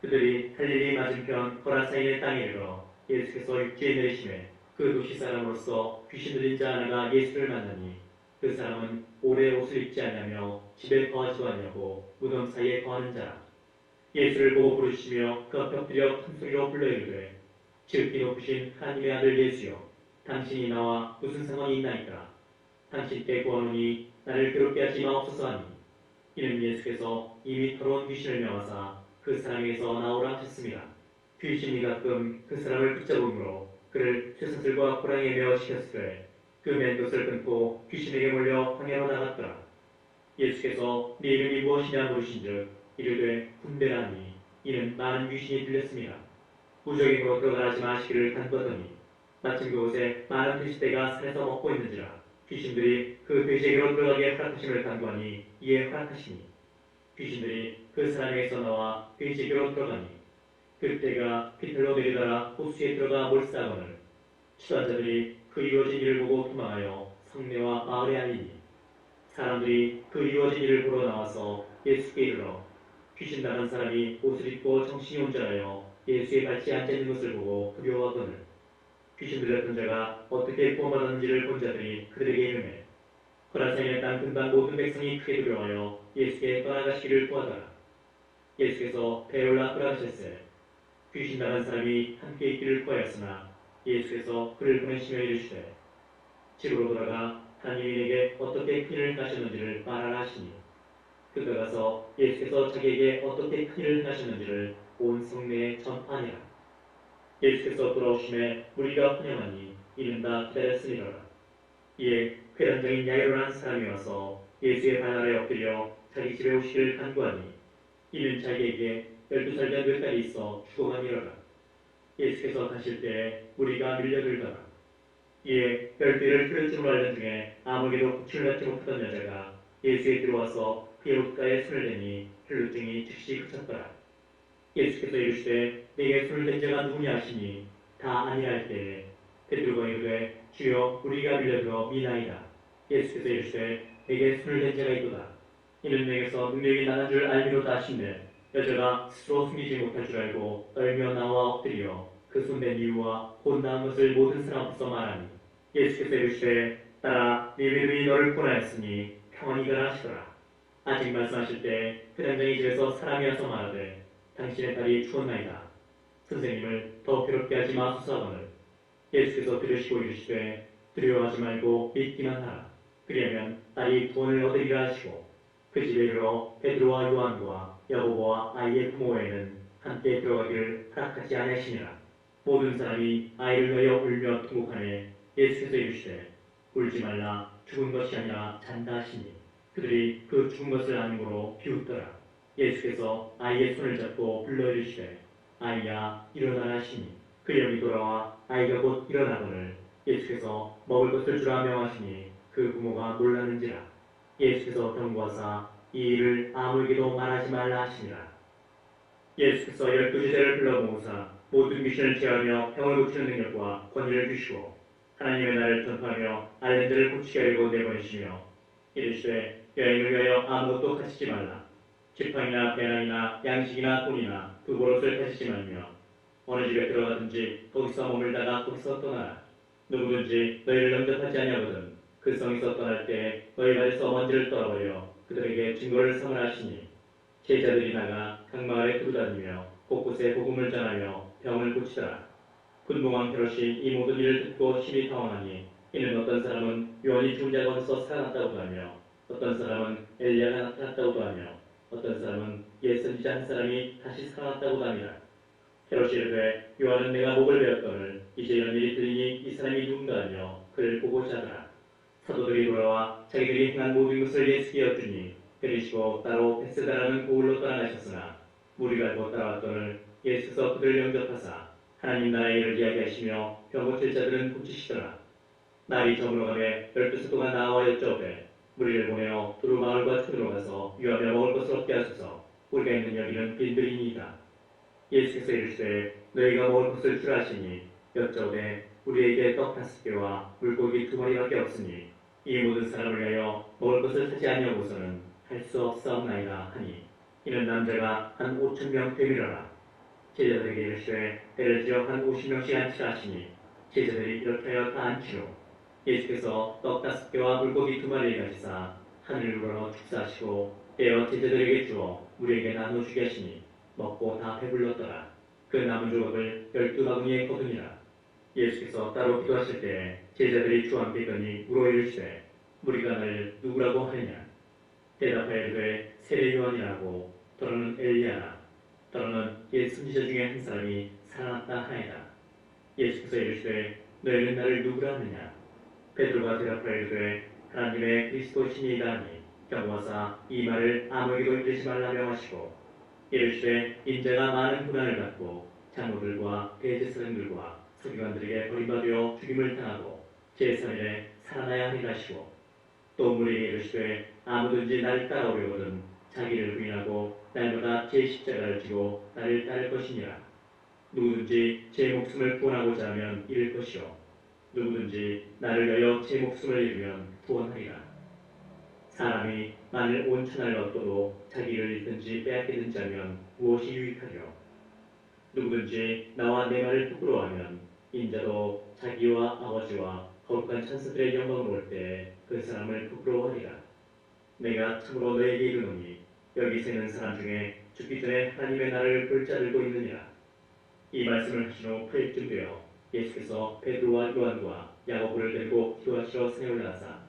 그들이 갈릴리 맞은편 거라사인의 땅에 이르러 예수께서 육지에 내리시매 그 도시 사람으로서 귀신 들린 자 하나가 예수를 만나니 그 사람은 오래 옷을 입지 아니하며 집에 거하지도 아니하고 무덤 사이에 거하는 자라. 예수를 보고 부르시며 그 앞에 엎드려 큰 소리로 불러 이르되 지극히 높으신 하나님의 아들 예수여 당신이 나와 무슨 상관이 있나이까. 당신께 구하노니 나를 괴롭게 하지 마옵소서 하니 이는 예수께서 이미 더러운 귀신을 명하사 그 사람에게서 나오라 하셨습니다. 귀신이 가끔 그 사람을 붙잡음으로 그를 쇠사슬과 고랑이에 매어 시켰으되 그 맨 것을 끊고 귀신에게 몰려 광야로 나갔더라. 예수께서 네 이름이 무엇이냐 물으신즉 이르되 분배라니 이는 많은 귀신이 들렸습니다. 무적행으로 들어가지 마시기를 간구하더니 마침 그곳에 많은 돼지떼가 산에서 먹고 있는지라. 귀신들이 그 돼지에게로 들어가게 허락하심을 간구하니 이에 허락하시니 귀신들이 그 사람에게서 나와 돼지에게로 들어가니 그때가 비틀로 내리다가 호수에 들어가 몰수하거늘 추단자들이 그 이루어진 일을 보고 도망하여 성내와 마을에 알리니 사람들이 그 이루어진 일을 보러 나와서 예수께 이르러 귀신 나간 사람이 옷을 입고 정신이 온전하여 예수의 발치에 앉아있는 것을 보고 두려워하거늘 귀신 들렸던 자가 어떻게 구원받았는지를 본 자들이 그들에게 이르매 거라사인의 땅 근방 모든 백성이 크게 두려워하여 예수께 떠나가시기를 구하더라. 예수께서 배에 올라 돌아가셨을 귀신 나간 사람이 함께 있기를 구하였으나 예수께서 그를 보내시며 이르시되 집으로 돌아가 하나님이 내게 어떻게 큰일을 행하셨는지를 말하라 하시니 그가 가서 예수께서 자기에게 어떻게 큰일을 행하셨는지를 온 성내에 전파하니라. 예수께서 돌아오심에 무리가 환영하니 이는 다 기다렸으니라. 이에 회당장인 야이로라는 사람이 와서 예수의 발 아래 엎드려 자기 집에 오시기를 간구하니 이는 자기에게 12살 된 몇 딸이 있어 죽어가니라. 예수께서 가실 때에 무리가 밀려들더라. 이에 12를 혈증으로 앓는 중에 아무에게도 고침을 받지 못하던 여자가 예수에 들어와서 그의 옷가에 손을 대니 혈루증이 즉시 그쳤더라. 예수께서 이르시되 내게 손을 댄 자가 누구냐 하시니 다 아니라 할 때에 베드로가 이르되 주여 우리가 밀려들어 미나이다. 예수께서 이르시되 내게 손을 댄 자가 있도다. 이는 내게서 능력이 나는 줄 알미로다 하신대 여자가 스스로 숨기지 못할 줄 알고 떨며 나와 엎드려 그 손댄 이유와 곧 나은 것을 모든 사람 앞에서 말하니 예수께서 이르시되 따라 네 믿음이 너를 구원하였으니 평안히 가라 하시더라. 아직 말씀하실 때 회당장의 집에서 사람이 와서 말하되 당신의 딸이 죽었나이다. 선생님을 더 괴롭게 하지 마소서 하거늘 예수께서 들으시고 이르시되 두려워하지 말고 믿기만 하라. 그리하면 딸이 구원을 얻으리라 하시고 그 집에 이르러 베드로와 요한과 야고보와 아이의 부모 외에는 함께 들어가기를 허락하지 아니하시니라. 모든 사람이 아이를 위하여 울며 통곡하매 예수께서 이르시되 울지 말라. 죽은 것이 아니라 잔다 하시니 그들이 그 죽은 것을 아님으로 비웃더라. 예수께서 아이의 손을 잡고 불러 이르시되 아이야 일어나라 하시니 그 영이 돌아와 아이가 곧 일어나거늘 예수께서 먹을 것을 주라 명하시니 그 부모가 놀라는지라. 예수께서 경고하사 이 일을 아무에게도 말하지 말라 하시니라. 예수께서 12제자를 불러 모으사 모든 귀신을 제하며 병을 고치는 능력과 권위를 주시고 하나님의 나라를 전파하며 앓는 자를 고치게 하려고 내보내시며 이르시되 여행을 위하여 아무것도 가지지 말라. 지팡이나 배낭이나 양식이나 돈이나 두 보롯을 가지지 말며 어느 집에 들어가든지 거기서 머물다가 거기서 떠나라. 누구든지 너희를 영접하지 아니하거든 그 성에서 떠날 때 너희 발에서 먼지를 떨어버려 그들에게 증거를 삼으라 하시니 제자들이 나가 각 마을에 두루다니며 곳곳에 복음을 전하며 병을 고치더라. 군중왕 헤롯이 이 모든 일을 듣고 심히 당황하니 이는 어떤 사람은 요한이 죽은 자 가운데서 살아났다고도 하며 어떤 사람은 엘리야가 나타났다고도 하며 어떤 사람은 옛 선지자 한 사람이 다시 살아났다고도 하니라. 헤롯이 이르되 요한은 내가 목을 베었거늘 이제 이런 일이 들리니 이 사람이 누군가 하며 그를 보고자 하더라. 사도들이 돌아와 자기들이 행한 모든 것을 예수께 여쭈니 데리시고 따로 베세다라는 고을로 떠나가셨으나 무리가 곧 따라왔거늘 예수께서 그들을 영접하사 하나님 나라의 일을 이야기하시며 병 고칠 자들은 고치시더라. 날이 저물어가매 12사도가 나와 여쭈되 무리를 보내어 두루 마을과 촌으로 가서 유하며 먹을 것을 얻게 하소서. 우리가 있는 여기는 빈들이니이다. 예수께서 이르시되 너희가 먹을 것을 주라 하시니 여쭈되 우리에게 떡 5개와 물고기 2마리밖에 없으니 이 모든 사람을 위하여 먹을 것을 사지 아니하고서는 할 수 없사옵나이다 하니 이는 남자가 한 5,000명 되밀어라. 제자들에게 이르시되 배를 지어 한 50명씩 앉히라 하시니 제자들이 이렇게 하여 다 앉히로 예수께서 떡 5개와 물고기 2마리를 가지사 하늘을 우러러 축사하시고 떼어 제자들에게 주어 우리에게 나눠주게 하시니 먹고 다 배불렀더라. 그 남은 조각을 12바구니에 거두니라. 예수께서 따로 기도하실 때 제자들이 주와 함께 있더니 물어 이르시되 우리가 너를 누구라고 하느냐. 대답하여 이르되 세례 요한이라고 더러는 엘리야라 더러는 옛 선지자 중에 한 사람이 살아났다 하니라. 예수께서 이르시되 너희는 나를 누구라 하느냐. 베드로가 대답하여 이르되 하나님의 그리스도시니이다 하니 경고하사 이 말을 아무에게도 이르지 말라 명하시고 이르시되 인자가 많은 고난을 받고 장로들과 대제사장들과 서기관들에게 버림받아 죽임을 당하고 제3일에 살아나야 하리라 하시고 또 무리에게 이르시되 아무든지 나를 따라오려거든 자기를 부인하고 날마다 제 십자가를 지고 나를 따를 것이니라. 누구든지 제 목숨을 구원하고자 하면 잃을 것이요 누구든지 나를 위하여 제 목숨을 잃으면 구원하리라. 사람이 만일 온 천하를 얻고도 자기를 잃든지 빼앗기든지 하면 무엇이 유익하리요. 누구든지 나와 내 말을 부끄러워하면 인자도 자기와 아버지와 거룩한 천사들의 영광을 올 때 그 사람을 부끄러워하리라. 내가 참으로 너에게 이르노니 여기 있는 사람 중에 죽기 전에 하나님의 나라를 볼 자 들고 있느니라. 이 말씀을 하신 후 8쯤 되어 예수께서 베드로와 요한과 야고보를 데리고 기도하시러 산에 올라가사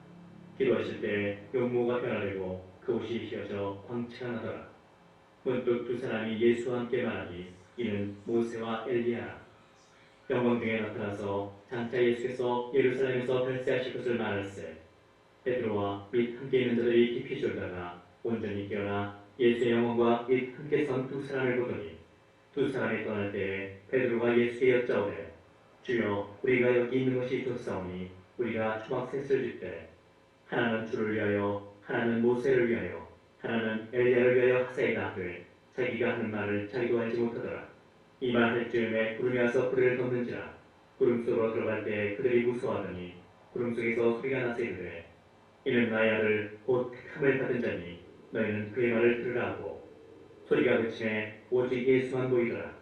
기도하실 때 용모가 변화되고 그 옷이 휘어져 광채가 나더라. 문득 두 사람이 예수와 함께 말하니 이는 모세와 엘리야라. 영광 중에 나타나서 장차 예수께서 예루살렘에서 별세하실 것을 말할세 베드로와 및 함께 있는 자들이 깊이 졸다가 온전히 깨어나 예수의 영광과 및 함께 선 두 사람을 보더니 두 사람이 떠날 때에 베드로가 예수께 여짜오되 주여 우리가 여기 있는 것이 좋사오니 우리가 초막셋을 짓되 하나는 주를 위하여 하나는 모세를 위하여 하나는 엘리야를 위하여 하사이다 하되 자기가 하는 말을 자기도 알지 못하더라. 이 말할 즈음에 구름이 와서 그들을 덮는지라. 구름 속으로 들어갈 때 그들이 무서워하더니 구름 속에서 소리가 나서 이르되 이는 나의 아들 곧 택함을 받은 자니 너희는 그의 말을 들으라 하고 소리가 그치매 오직 예수만 보이더라.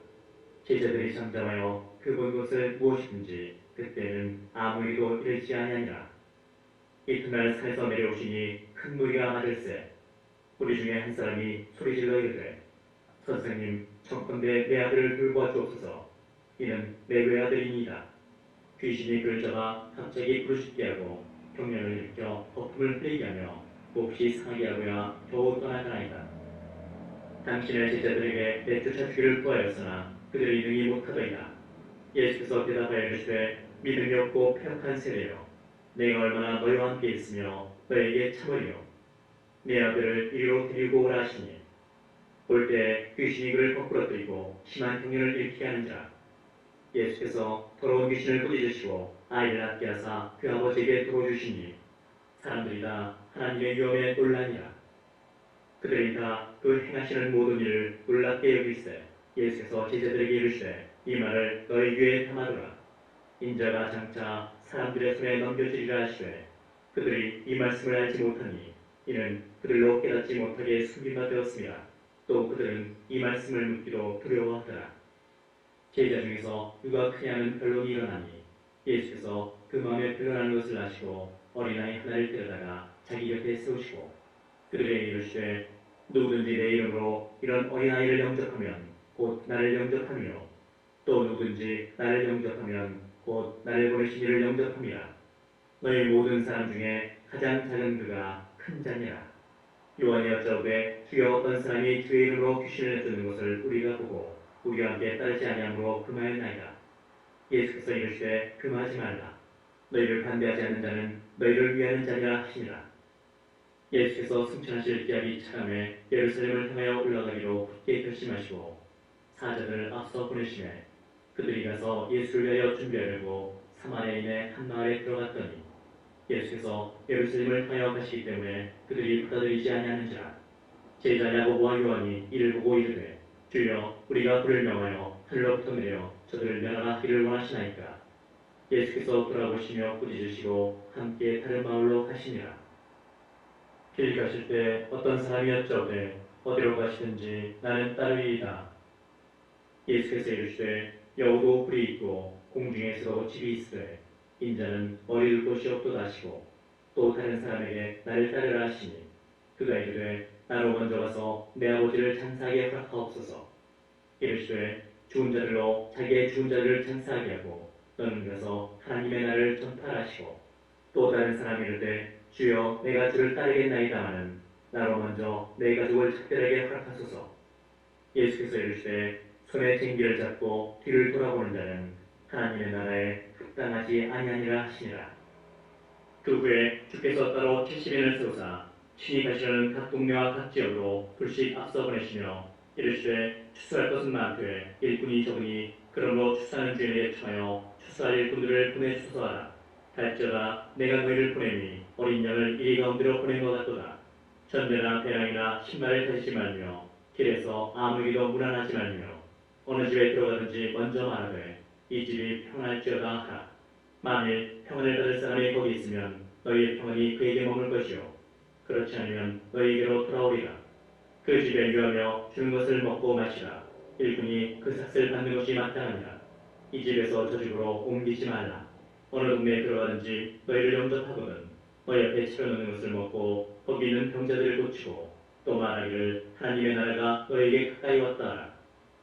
제자들이 잠잠하여 그 본 것을 무엇이든지 그때는 아무에게도 이르지 아니하니라. 이튿날 산에서 내려오시니 큰 무리가 맞을세 우리 중에 한 사람이 소리질러 이르되 선생님 청컨대 내 아들을 돌보아 주옵소서. 이는 내 외아들이니이다. 귀신이 그를 잡아 갑자기 부르짖게 하고 경련을 일으켜 거품을 흘리게 하며 몹시 상하게 하고야 겨우 떠나가나이다. 당신의 제자들에게 내쫓아 주기를 구하였으나 그들이 능히 못하더이다. 예수께서 대답하여 이르시되 믿음이 없고 패역한 세대여 내가 얼마나 너희와 함께 있으며 너에게 참으리요. 내 아들을 이리로 데리고 오라 하시니 올 때 귀신이 그를 거꾸로 들이고 심한 경련을 일으키게 하는지라. 예수께서 더러운 귀신을 꾸짖으시고 아이를 낳게 하사 그 아버지에게 들어주시니 사람들이 다 하나님의 위엄에 놀라니라. 그들이 다 그 행하시는 모든 일을 놀랍게 여길세 예수께서 제자들에게 이르시되 이 말을 너희 귀에 담아두라. 인자가 장차 사람들의 손에 넘겨지리라 하시되 그들이 이 말씀을 알지 못하니 이는 그들로 깨닫지 못하게 숨김바 되었습니다. 또 그들은 이 말씀을 묻기도 두려워하더라. 제자 중에서 누가 크냐는 변론이 일어나니 예수께서 그 마음에 변론하는 것을 아시고 어린아이 하나를 데려다가 자기 곁에 세우시고 그들에게 이르시되 누구든지 내 이름으로 이런 어린아이를 영접하면 곧 나를 영접하며 또 누구든지 나를 영접하면 곧 나를 보내신 이를 영접함이라. 너희 모든 사람 중에 가장 작은 그가 큰 자니라. 요한이 여짜오되 주여 어떤 사람이 주의 이름으로 귀신을 내쫓는 것을 우리가 보고 우리와 함께 따르지 아니함으로 금하였나이다. 예수께서 이르시되 금하지 말라. 너희를 반대하지 않는 자는 너희를 위하는 자니라 하시니라. 예수께서 승천하실 기약이 차감해 예루살렘을 향하여 올라가기로 굳게 결심하시고 사자들을 앞서 보내시매 그들이 가서 예수를 위하여 준비하려고 사마리아인의 한 마을에 들어갔더니 예수께서 예루살렘을 향하여 가시기 때문에 그들이 받아들이지 아니하는지라. 제자 야고보와 요한이 이를 보고 이르되 주여 우리가 불을 명하여 하늘로부터 내려 저들을 멸하라 하기를 원하시나이까. 예수께서 돌아보시며 꾸짖으시고 함께 다른 마을로 가시니라. 길 가실 때 어떤 사람이 여짜오되 어디로 가시든지 나는 따르리이다. 예수께서 이르시되 여우도 굴이 있고 공중에서도 집이 있으되 인자는 머리 둘 곳이 없도다 하시고 또 다른 사람에게 나를 따르라 하시니 그가 이르되 나로 먼저 가서 내 아버지를 찬사하게 허락하옵소서. 이르시되 죽은 자들로 자기의 죽은 자들을 찬사하게 하고 너는 가서 하나님의 나라를 전파하라 하시고 또 다른 사람이 이르되 주여 내가 주를 따르겠나이다마는 나로 먼저 내 가족을 특별하게 허락하소서. 예수께서 이르시되 손에 쟁기를 잡고 뒤를 돌아보는 자는 하나님의 나라에 합당하지 아니하니라 하시니라. 그 후에 주께서 따로 70인을 세우사 친히 가시려는 각 동네와 각 지역으로 둘씩 앞서 보내시며 이르시되 추수할 것은 많되 일꾼이 적으니 그러므로 추수하는 주인에게 청하여 추수할 일꾼들을 보내주소서 하라. 갈지어다 내가 너희를 보내니 어린 양을 이리 가운데로 보낸 것 같도다. 전대나 배낭이나 신발을 가지지 말며 길에서 아무에게도 무난하지 말며 어느 집에 들어가든지 먼저 말하되 이 집이 평안할지어다 하라. 만일 평안을 받을 사람이 거기 있으면 너희의 평안이 그에게 머물 것이요 그렇지 않으면 너희에게로 돌아오리라. 그 집에 유하며 주는 것을 먹고 마시라. 일꾼이 그 삭을 받는 것이 마땅하니라. 이 집에서 저 집으로 옮기지 말라. 어느 동네에 들어가든지 너희를 영접하거든 너희 앞에 차려놓는 것을 먹고 거기 있는 병자들을 고치고 또 말하기를 하나님의 나라가 너희에게 가까이 왔다 하라.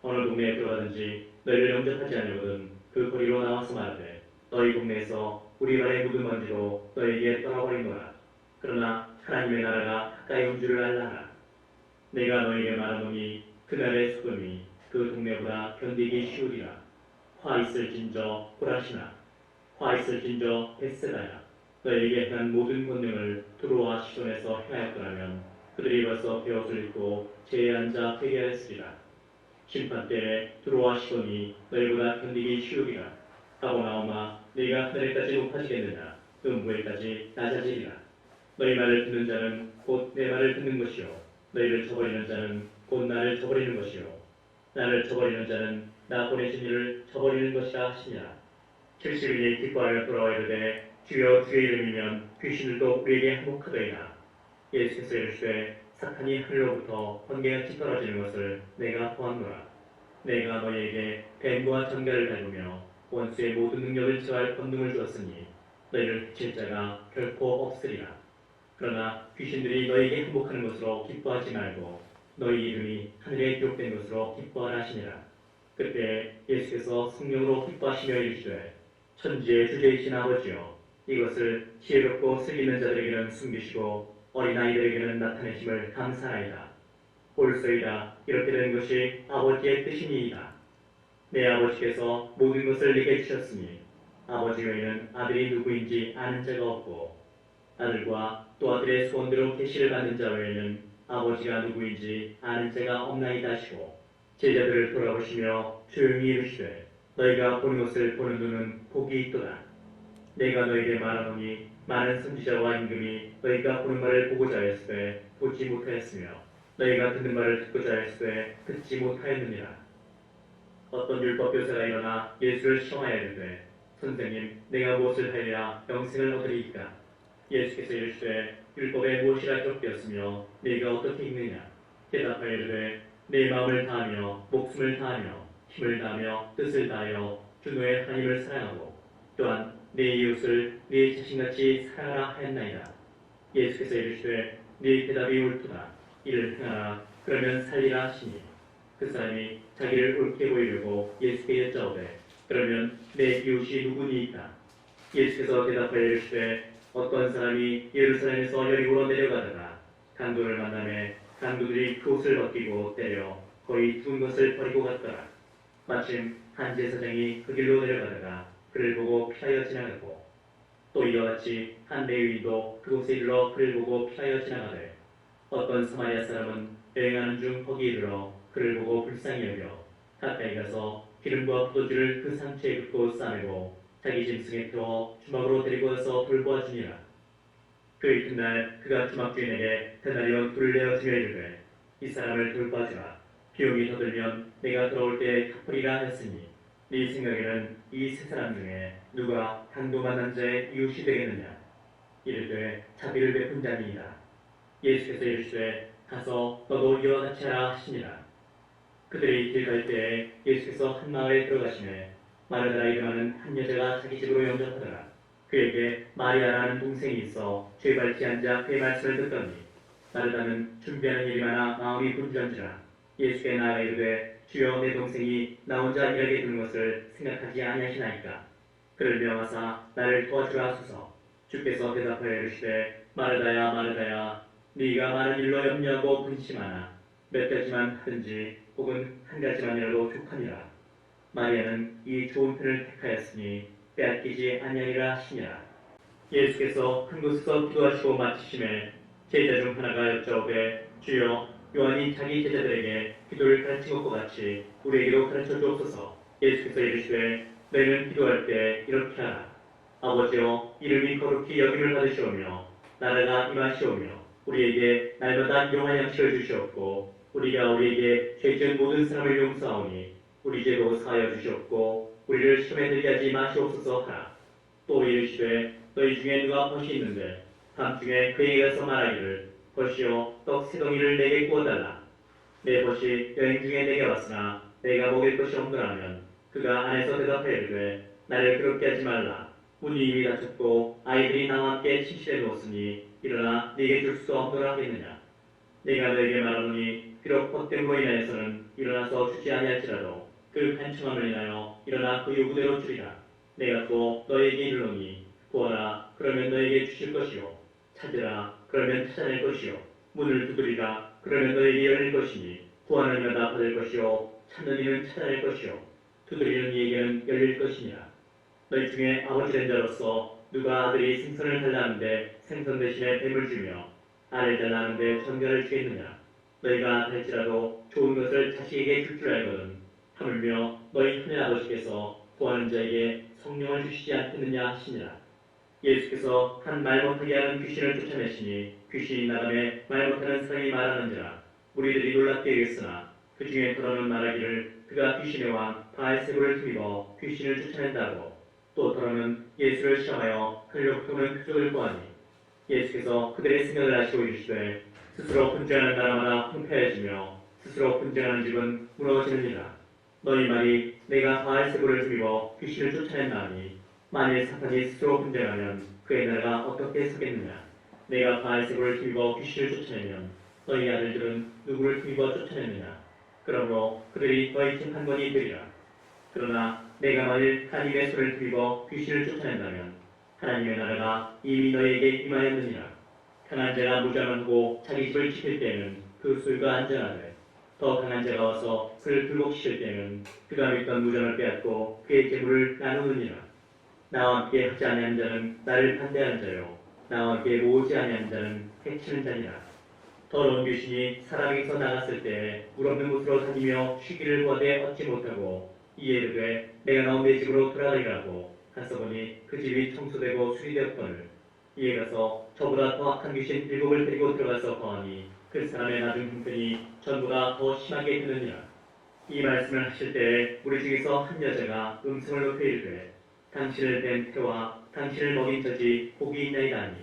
어느 동네에 들어가든지 너희를 영접하지 않으거든 그 거리로 나와서 말하되 너희 동네에서 우리 발에 묻은 먼지로 너희에게 떠나버리노라. 그러나 하나님의 나라가 가까이 온 줄을 알라 하라. 내가 너희에게 말하노니 그날의 소금이 그 동네보다 견디기 쉬우리라. 화 있을진저 고라시나 화 있을진저 벳세다야. 너희에게 행한 모든 권능을 두로와 시돈에서 행하였더라면 그들이 벌써 배옷을 입고 제에 앉아 회개하였으리라. 심판 때에 두로와 시돈이 너희보다 견디기 쉬우리라. 가버나움아 네가 하늘에까지 높아지겠느냐 음부에까지 낮아지리라. 너희 말을 듣는 자는 곧 내 말을 듣는 것이요 너희를 저버리는 자는 곧 나를 저버리는 것이요 나를 저버리는 자는 나 보내신 이를 저버리는 것이라 하시니라. 70일이 기뻐하여 돌아와 이르되 주여 주의 이름이면 귀신들도 우리에게 항복하더이다. 예수께서 이르시되 사탄이 하늘로부터 번개같이 떨어지는 것을 내가 보았노라. 내가 너희에게 뱀과 전갈을 밟으며 원수의 모든 능력을 제어할 권능을 주었으니 너희를 해칠 자가 결코 없으리라. 그러나 귀신들이 너희에게 항복하는 것으로 기뻐하지 말고 너희 이름이 하늘에 기록된 것으로 기뻐하라 하시니라. 그때 예수께서 성령으로 기뻐하시며 이르시되 천지의 주제이신 아버지여 이것을 지혜롭고 슬기는 자들에게는 숨기시고 어린아이들에게는 나타내심을 감사하이다. 옳소이다. 이렇게 된 것이 아버지의 뜻이니이다. 내 아버지께서 모든 것을 내게 주셨으니 아버지 외에는 아들이 누구인지 아는 자가 없고 아들과 또 아들의 소원대로 계시를 받는 자 외에는 아버지가 누구인지 아는 자가 없나이다 하시고 제자들을 돌아보시며 조용히 이르시되 너희가 보는 것을 보는 눈은 복이 있도다. 내가 너희에게 말하노니 많은 선지자와 임금이 너희가 보는 말을 보고자 하였으되 보지 못하였으며 너희가 듣는 말을 듣고자 하였으되 듣지 못하였느니라. 어떤 율법 교사가 일어나 예수를 시험하여 이르되 선생님 내가 무엇을 하여야 영생을 얻으리이까. 예수께서 이르시되 율법에 무엇이라 기록되었으며 네가 어떻게 읽느냐. 대답하여 이르되 내 마음을 다하며 목숨을 다하며 힘을 다하며 뜻을 다하여 주 너의 하나님을 사랑하고 또한 내 이웃을 네 자신같이 사랑하라 하였나이다. 예수께서 이르시되 네 대답이 옳도다. 이를 행하라. 그러면 살리라 하시니 그 사람이 자기를 옳게 보이려고 예수께 여짜오되 그러면 내 이웃이 누구니이까? 예수께서 대답하여 이르시되 어떤 사람이 예루살렘에서 여리고로 내려가다가 강도를 만나매 강도들이 그 옷을 벗기고 때려 거의 죽은 것을 버리고 갔더라. 마침 한 제사장이 그 길로 내려가다가 그를 보고 피하여 지나가고 또 이와 같이 한 레위인도 그곳에 이르러 그를 보고 피하여 지나가되 어떤 사마리아 사람은 여행하는 중 거기 이르러 그를 보고 불쌍히 여겨 가까이 가서 기름과 포도주를 그 상처에 붓고 싸매고 자기 짐승에 태워 주막으로 데리고 와서 돌보아 주니라. 그 이튿날 그가 주막 주인에게 데나리온 둘을 내어 주며 이르되 이 사람을 돌봐주라. 비용이 더 들면 내가 돌아올 때 갚으리라 하였으니 네 생각에는 이 세 사람 중에 누가 강도 만난 자의 이웃이 되겠느냐? 이르되 자비를 베푼 자니이다. 예수께서 이르시되 가서 너도 이와 같이 하라 하시니라. 그들이 길 갈 때에 예수께서 한 마을에 들어가시매 마르다라 이름하는 한 여자가 자기 집으로 영접하더라. 그에게 마리아라는 동생이 있어 죄발치 앉아 그의 말씀을 듣더니 마르다는 준비하는 일이 많아 마음이 분주한지라. 예수께 나아가 이르되 주여 내 동생이 나 혼자 일하게 두는 것을 생각하지 아니하시나이까? 그를 명하사 나를 도와주라 하소서. 주께서 대답하여 이르시되 마르다야 마르다야 네가 많은 일로 염려하고 근심하나 몇 가지만 하든지 혹은 한 가지만이라도 족하니라. 마리아는 이 좋은 편을 택하였으니 빼앗기지 아니하리라 하시니라. 예수께서 큰 곳에서 기도하시고 마치심에 제자 중 하나가 여짜오되 주여 요한이 자기 제자들에게 기도를 가르친 것과 같이 우리에게도 가르쳐 주옵소서. 예수께서 이르시되 너희는 기도할 때 이렇게 하라. 아버지여 이름이 거룩히 여김을 받으시오며 나라가 임하시오며 우리에게 날마다 일용할 양식을 주시옵고 우리가 우리에게 죄 지은 모든 사람을 용서하오니 우리 죄도 사하여 주시옵고 우리를 시험에 들게 하지 마시옵소서 하라. 또 이르시되 너희 중에 누가 벗이 있는데 밤중에 그에게 가서 말하기를 벗이여 떡 세 덩이를 내게 구워달라. 내 벗이 여행 중에 내게 왔으나 내가 먹일 것이 없노라면 그가 안에서 대답하여 이르되 나를 그렇게 하지 말라. 문이 이미 닫혔고 아이들이 나와 함께 침실에 누웠으니 일어나 네게 줄 수 없노라 하겠느냐. 내가 너에게 말하노니 비록 헛됨으로 인하여서는 일어나서 주지 아니할지라도 그 간청함을 인하여 일어나 그 요구대로 주리라. 내가 또 너에게 이르노니 구하라 그러면 너에게 주실 것이요 찾으라 그러면 찾아낼 것이요 문을 두드리라 그러면 너에게 열릴 것이니 구하는 이마다 받을 것이요 찾는 이는 찾아낼 것이요 두드리는 이에게는 열릴 것이니라. 너희 중에 아버지 된 자로서 누가 아들이 생선을 달라하는데 생선 대신에 뱀을 주며 알을 달라하는데 전갈을 주겠느냐. 너희가 할지라도 좋은 것을 자식에게 줄 줄 알거든 하물며 너희 하늘 아버지께서 구하는 자에게 성령을 주시지 않겠느냐 하시니라. 예수께서 한 말 못하게 하는 귀신을 쫓아내시니 귀신이 나가매 말 못하는 사람이 말하는지라. 무리들이 놀랍게 여겼으나 그 중에 더러는 말하기를 그가 귀신의 왕 바알세불을 힘입어 귀신을 쫓아낸다고. 또 더러는 예수를 시험하여 그를 고통하는 표적을 보아니 예수께서 그들의 생각을 아시고 이르시되 스스로 분쟁하는 나라마다 황폐해지며 스스로 분쟁하는 집은 무너지느니라. 너희 말이 내가 바알세불을 힘입어 귀신을 쫓아낸다니 만일 사탄이 스스로 분쟁하면 그의 나라가 어떻게 서겠느냐. 내가 바알세불을 힘입어 귀신을 쫓아내면 너희 아들들은 누구를 힘입어 쫓아내느냐. 그러므로 그들이 너희 재판관이 되리라. 그러나 내가 만일 하나님의 손을 힘입어 귀신을 쫓아낸다면 하나님의 나라가 이미 너희에게 임하였느니라. 강한 자가 무장을 하고 자기 집을 지킬 때에는 그 소유가 안전하되 더 강한 자가 와서 그를 굴복시킬 때에는 그가 믿던 무장을 빼앗고 그의 재물을 나누느니라. 나와 함께 하지 아니한 자는 나를 반대하는 자요 나와 함께 모으지 아니한 자는 해치는 자니라. 더러운 귀신이 사람에게서 나갔을 때에 물 없는 곳으로 다니며 쉬기를 구하되 얻지 못하고 이에 이르되 내가 나온 내 집으로 돌아가리라고 가서 보니 그 집이 청소되고 수리되었거늘 이에 가서 저보다 더 악한 귀신 7을 데리고 들어가서 거하니 그 사람의 나중 형편이 전보다 더 심하게 되느니라. 이 말씀을 하실 때에 우리 중에서 한 여자가 음성을 높여 이르되 당신을 뵌 태와 당신을 먹인 자지 복이 있나이다 하니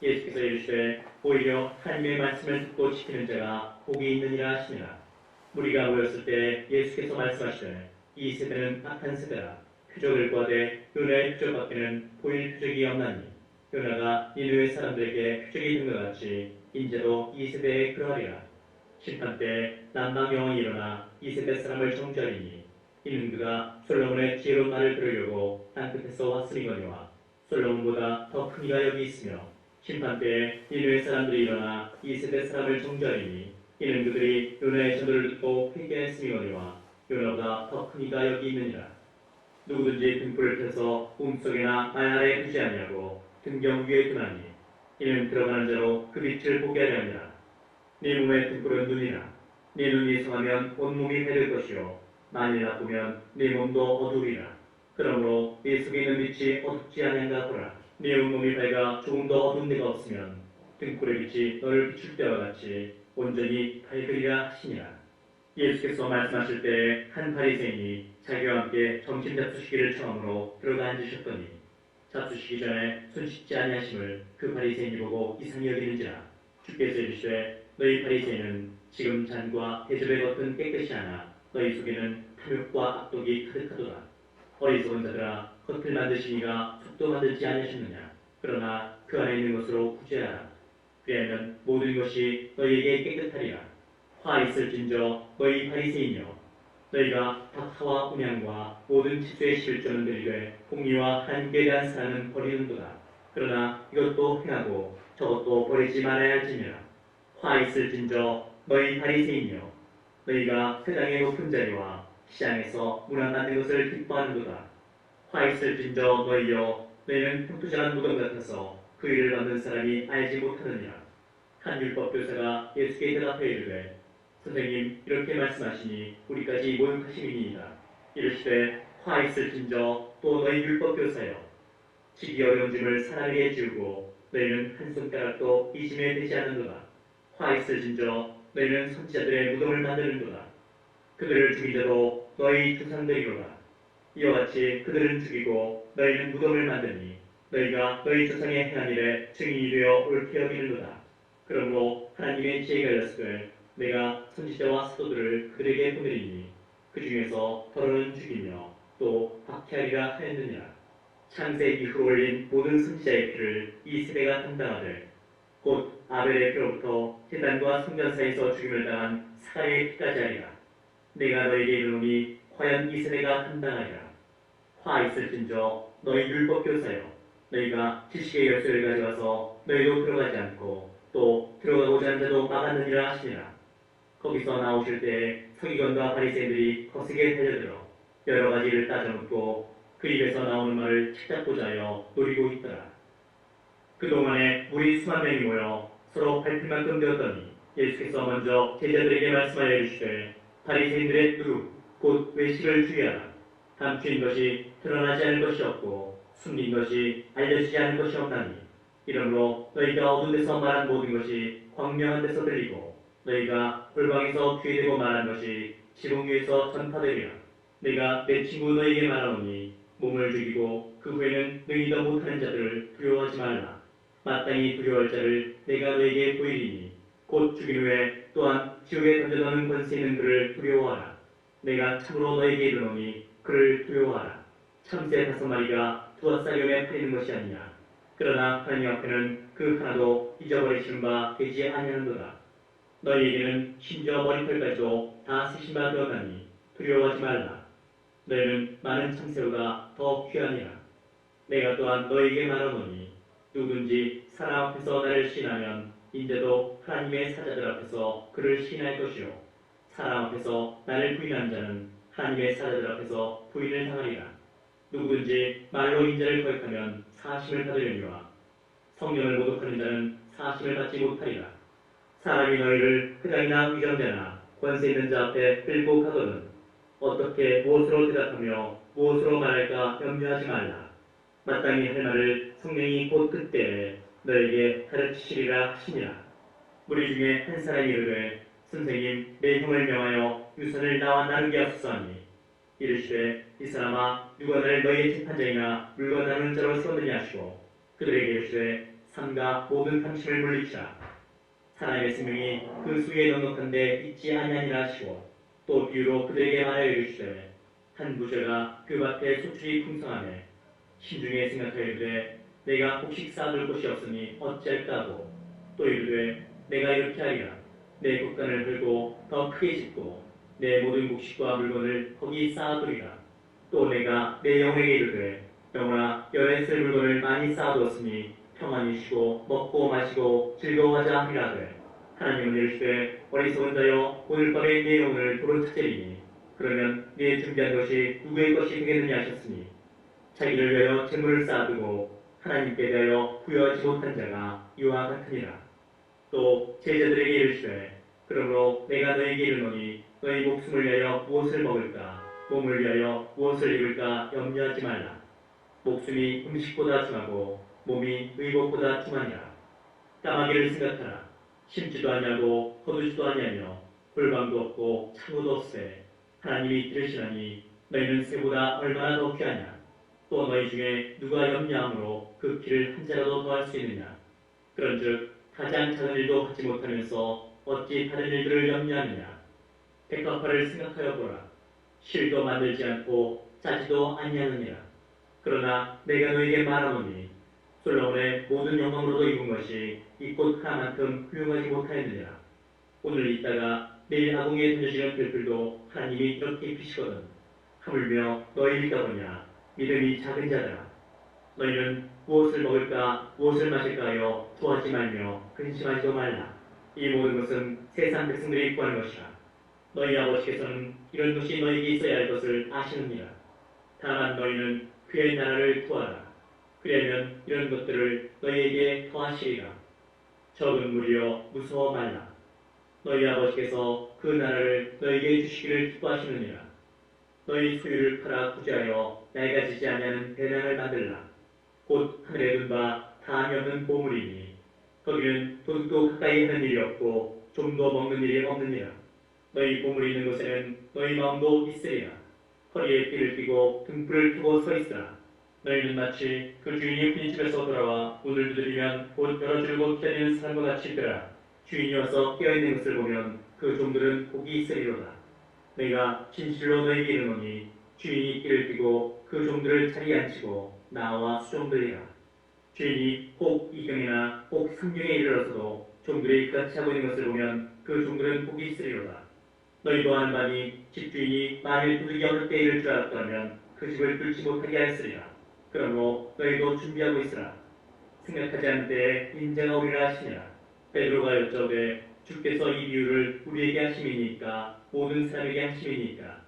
예수께서 이르시되 오히려 하나님의 말씀을 듣고 지키는 자가 복이 있느니라 하시니라. 무리가 모였을 때 예수께서 말씀하시되 이 세대는 악한 세대라. 표적을 구하되 요나의 표적밖에는 보일 표적이 없나니 요나가 니느웨 사람들에게 표적이 된 것 같이 인제도 이 세대에 그러하리라. 심판 때 남방 여왕이 일어나 이 세대 사람을 정죄하리니 이는 그가 솔로몬의 지혜로운 말을 들으려고 땅끝에서 왔으니거니와 솔로몬보다 더 큰 이가 여기 있으며 심판 때에 니느웨 사람들이 일어나 이 세대 사람을 정죄하리니 이는 그들이 요나의 전도를 듣고 회개했음이거니와 요나보다 더 큰 이가 여기 있느니라. 누구든지 등불을 펴서 몸속에나 말 아래에 두지 아니하고 등경 위에 두나니 이는 들어가는 자로 그 빛을 보게 하려 함이라. 네 몸의 등불은 눈이라. 네 눈이 성하면 온 몸이 밝을 것이요 만일 나쁘면 네 몸도 어두우리라. 그러므로 네 속에 있는 빛이 어둡지 아니한가 보라. 네 온몸이 밝아 조금 더 어두운 데가 없으면 등불의 빛이 너를 비출 때와 같이 온전히 밝으리라 하시니라. 예수께서 말씀하실 때에 한 바리새인이 자기와 함께 점심 잡수시기를 청함으로 들어가 앉으셨더니 잡수시기 전에 손 씻지 아니하심을 그 바리새인이 보고 이상히 여기는지라. 주께서 이르시되 너희 바리새인은 지금 잔과 대접의 겉은 깨끗이 하나 너희 속에는 탐욕과 악독이 가득하도다. 어리석은 자들아, 겉을 만드시니가 속도 만들지 아니하셨느냐. 그러나 그 안에 있는 것으로 구제하라. 그리하면 모든 것이 너희에게 깨끗하리라. 화 있을진저 너희 바리새인이여, 너희가 박하와 음양과 모든 치수의 실조는 들이되 공의와 한계에 대한 사랑은 버리는도다. 그러나 이것도 행하고 저것도 버리지 말아야 할지니라. 화 있을진저 너희 바리새인이여, 너희가 세상의 높은 자리와 시장에서 문안 만든 것을 기뻐하는도다. 화 있을진저 너희여, 너희는 흉투장한 무덤 같아서 그 일을 받는 사람이 알지 못하느니라. 한 율법교사가 예수께 대답하여 이르되 선생님, 이렇게 말씀하시니 우리까지 모욕하심이니이다. 이르시되 화 있을진저 또 너희 율법교사여, 지기 어려운 짐을 사람에게 지우고 너희는 한 손가락도 이 짐에 대지 않는도다. 화 있을진저 너희는 선지자들의 무덤을 만드는도다. 그들을 죽인 자도 너희 조상들이로다. 이와 같이 그들은 죽이고 너희는 무덤을 만드니 너희가 너희 조상의 행한 일에 증인이 되어 옳게 여기는도다. 그러므로 하나님의 지혜가 열렸을 내가 선지자와 사도들을 그들에게 보내리니 그 중에서 더러는 죽이며 또 박해하리라 하였느니라. 창세 이후로 올린 모든 선지자의 피를 이 세대가 담당하되 곧 아벨의 피로부터 제단과 성전 사이에서 죽임을 당한 사가의 피까지 하리라. 내가 너에게 이르노니 과연 이 세대가 감당하리라. 화 있을진저 너희 율법교사여, 너희가 지식의 열쇠를 가져와서 너희도 들어가지 않고 또 들어가고자 하는 자도 막았느니라 하시니라. 거기서 나오실 때에 서기관과 바리새인들이 거세게 달려들어 여러 가지를 따져묻고 그 입에서 나오는 말을 찾잡고자 하여 노리고 있더라. 그동안에 무리 수만 명이 모여 서로 밟힐 만큼 되었더니 예수께서 먼저 제자들에게 말씀하여 이르시되 바리새인들의 누룩 곧 외식을 주의하라. 감추인 것이 드러나지 않을 것이 없고 숨긴 것이 알려지지 않을 것이 없나니 이러므로 너희가 어두운 데서 말한 모든 것이 광명한 데서 들리고 너희가 골방에서 귀에 대고 말한 것이 지붕 위에서 전파되리라. 내가 내 친구 너희에게 말하노니 몸을 죽이고 그 후에는 능히도 못하는 자들을 두려워하지 말라. 마땅히 두려워할 자를 내가 너희에게 보이리니 곧 죽인 후에 또한 지옥에 던져넣는 권세 있는 그를 두려워하라. 내가 참으로 너희에게 이르노니 그를 두려워하라. 참새 5마리가 두아살염에 팔리는 것이 아니냐. 그러나 하나님 앞에는 그 하나도 잊어버리시는 바 되지 아니하는도다. 너희에게는 심지어 머리털까지도 다 쓰신 바 되었나니 두려워하지 말라. 너희는 많은 참새보다 더 귀하니라. 내가 또한 너희에게 말하노니 누구든지 사람 앞에서 나를 시인하면 인제도 하나님의 사자들 앞에서 그를 시인할 것이요 사람 앞에서 나를 부인하는 자는 하나님의 사자들 앞에서 부인을 당하리라. 누구든지 말로 인자를 거역하면 사심을 받으려니와 성령을 모독하는 자는 사심을 받지 못하리라. 사람이 너희를 회장이나 위정자나 권세 있는 자 앞에 끌고 가거든 어떻게 무엇으로 대답하며 무엇으로 말할까 염려하지 말라. 마땅히 할 말을 성령이 곧 그때에 너에게 가르치시리라 하시니라. 무리 중에 한 사람이 이르되 선생님, 내 형을 명하여 유선을 나와 나누게 하소서 하니 이르시되 이 사람아, 누가 나를 너희의 재판장이나 물건 나누는 자로 세웠느냐 하시고 그들에게 이르시되 삼가 모든 탐심을 물리치라. 사람의 생명이 그 수에 넉넉한데 있지 아니하니라 하시고 또 비유로 그들에게 말하여 이르시되 한 부자가 그 밭에 소출이 풍성하네. 심중에 생각하여이르되 내가 곡식 쌓아둘 곳이 없으니 어찌할까 하고 또 이르되 내가 이렇게 하리라. 내 곡간을 헐고 더 크게 짓고 내 모든 곡식과 물건을 거기 쌓아두리라. 또 내가 내 영혼에게 이르되 영혼아 여러 쓸 물건을 많이 쌓아두었으니 평안히 쉬고 먹고 마시고 즐거워하자 하리라되 하나님은 이르시되 어리석은 자여 오늘 밤에 내 영혼을 도로 찾으리니 그러면 네 준비한 것이 누구의 것이 되겠느냐 하셨으니 자기를 위하여 재물을 쌓아두고 하나님께 대하여 부여하지 못한 자가 이와 같으니라. 또 제자들에게 이르시되 그러므로 내가 너희에게 이르노니 너희 목숨을 위하여 무엇을 먹을까 몸을 위하여 무엇을 입을까 염려하지 말라. 목숨이 음식보다 중하고 몸이 의복보다 중하니라. 까마귀를 생각하라. 심지도 아니하고 거두지도 아니하며 골방도 없고 창호도 없으되 하나님이 들으시나니 너희는 새보다 얼마나 더 귀하냐. 또 너희 중에 누가 염려함으로 그 키를 한 자라도 더할 수 있느냐. 그런즉 가장 작은 일도 하지 못하면서 어찌 다른 일들을 염려하느냐. 백합화를 생각하여 보라. 실도 만들지 않고 짜지도 아니하느니라. 그러나 내가 너희에게 말하노니 솔로몬의 모든 영광으로도 입은 것이 이 꽃 하나만큼 훌륭하지 못하였느니라. 오늘 있다가 내일 아궁이에 던져지는 들풀도 하나님이 이렇게 입히시거든. 하물며 너희일까 보냐. 믿음이 작은 자들아. 너희는 무엇을 먹을까 무엇을 마실까 하여 구하지 말며 근심하지도 말라. 이 모든 것은 세상 백성들이 구하는 것이라. 너희 아버지께서는 이런 것이 너희에게 있어야 할 것을 아시느니라. 다만 너희는 그의 나라를 구하라. 그러면 이런 것들을 너희에게 더하시리라. 적은 무리여 무서워 말라. 너희 아버지께서 그 나라를 너희에게 주시기를 기뻐하시느니라. 너희 소유를 팔아 구제하여 낡아지지 아니하는 배낭을 만들라. 곧 하늘에 둔 바 다함이 없는 보물이니 거기는 도둑도 가까이 하는 일이 없고 좀도 먹는 일이 없느니라. 너희 보물이 있는 곳에는 너희 마음도 있으리라. 허리에 띠를 띠고 등불을 켜고 서 있으라. 너희는 마치 그 주인이 빈집에서 돌아와 문을 두드리면 곧 열어주고 기다리는 사람과 같이 되라. 주인이 와서 깨어있는 것을 보면 그 종들은 복이 있으리로다. 내가 진실로 너희에게 이르노니 주인이 띠를 띠고 그 종들을 자리에 앉히고 나와 수종들이라. 주인이 혹 이경이나 혹 삼경에 이르러서도 종들이 같이 하고 있는 것을 보면 그 종들은 복이 있으리로다. 너희도 아는 바니 집주인이 만일 도둑이 어느 때 이를 줄 알았더라면 그 집을 뚫지 못하게 하였으리라. 그러므로 너희도 준비하고 있으라. 생각하지 않은 때에 인자가 오리라 하시니라. 베드로가 여쭤되 주께서 이 비유를 우리에게 하심이니까 모든 사람에게 하심이니까.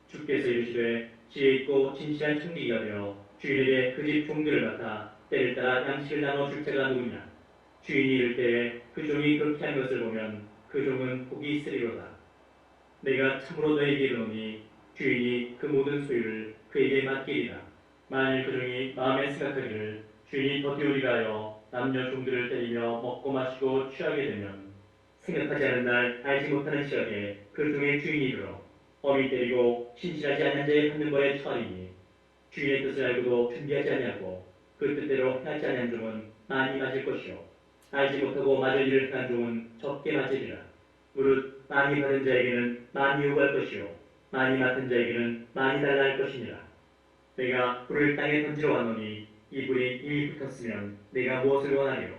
주께서 이르시되 지혜 있고 진실한 청지기가 되어 주인에게 그 집 종들을 맡아 때를 따라 양식을 나눠 줄 자가 누구냐. 주인이 이를 때에 그 종이 그렇게 하는 것을 보면 그 종은 복이 있으리로다. 내가 참으로 너희에게 이르노니 주인이 그 모든 소유를 그에게 맡기리라. 만일 그 종이 마음에 생각하기를 주인이 더 띄우리라 하여 남녀 종들을 때리며 먹고 마시고 취하게 되면 생각하지 않은 날 알지 못하는 시각에 그 종의 주인이 이르러 어미 때리고 신실하지 않은 자의 받는 벌에 처하리니 주인의 뜻을 알고도 준비하지 아니하고 그 뜻대로 행하지 아니한 종은 많이 맞을 것이요 알지 못하고 맞을 일을 행한 종은 적게 맞으리라. 무릇 많이 받은 자에게는 많이 요구할 것이요 많이 맡은 자에게는 많이 달라 할 것이니라. 내가 불을 땅에 던지러 왔노니 이 불이 이미 붙었으면 내가 무엇을 원하리요.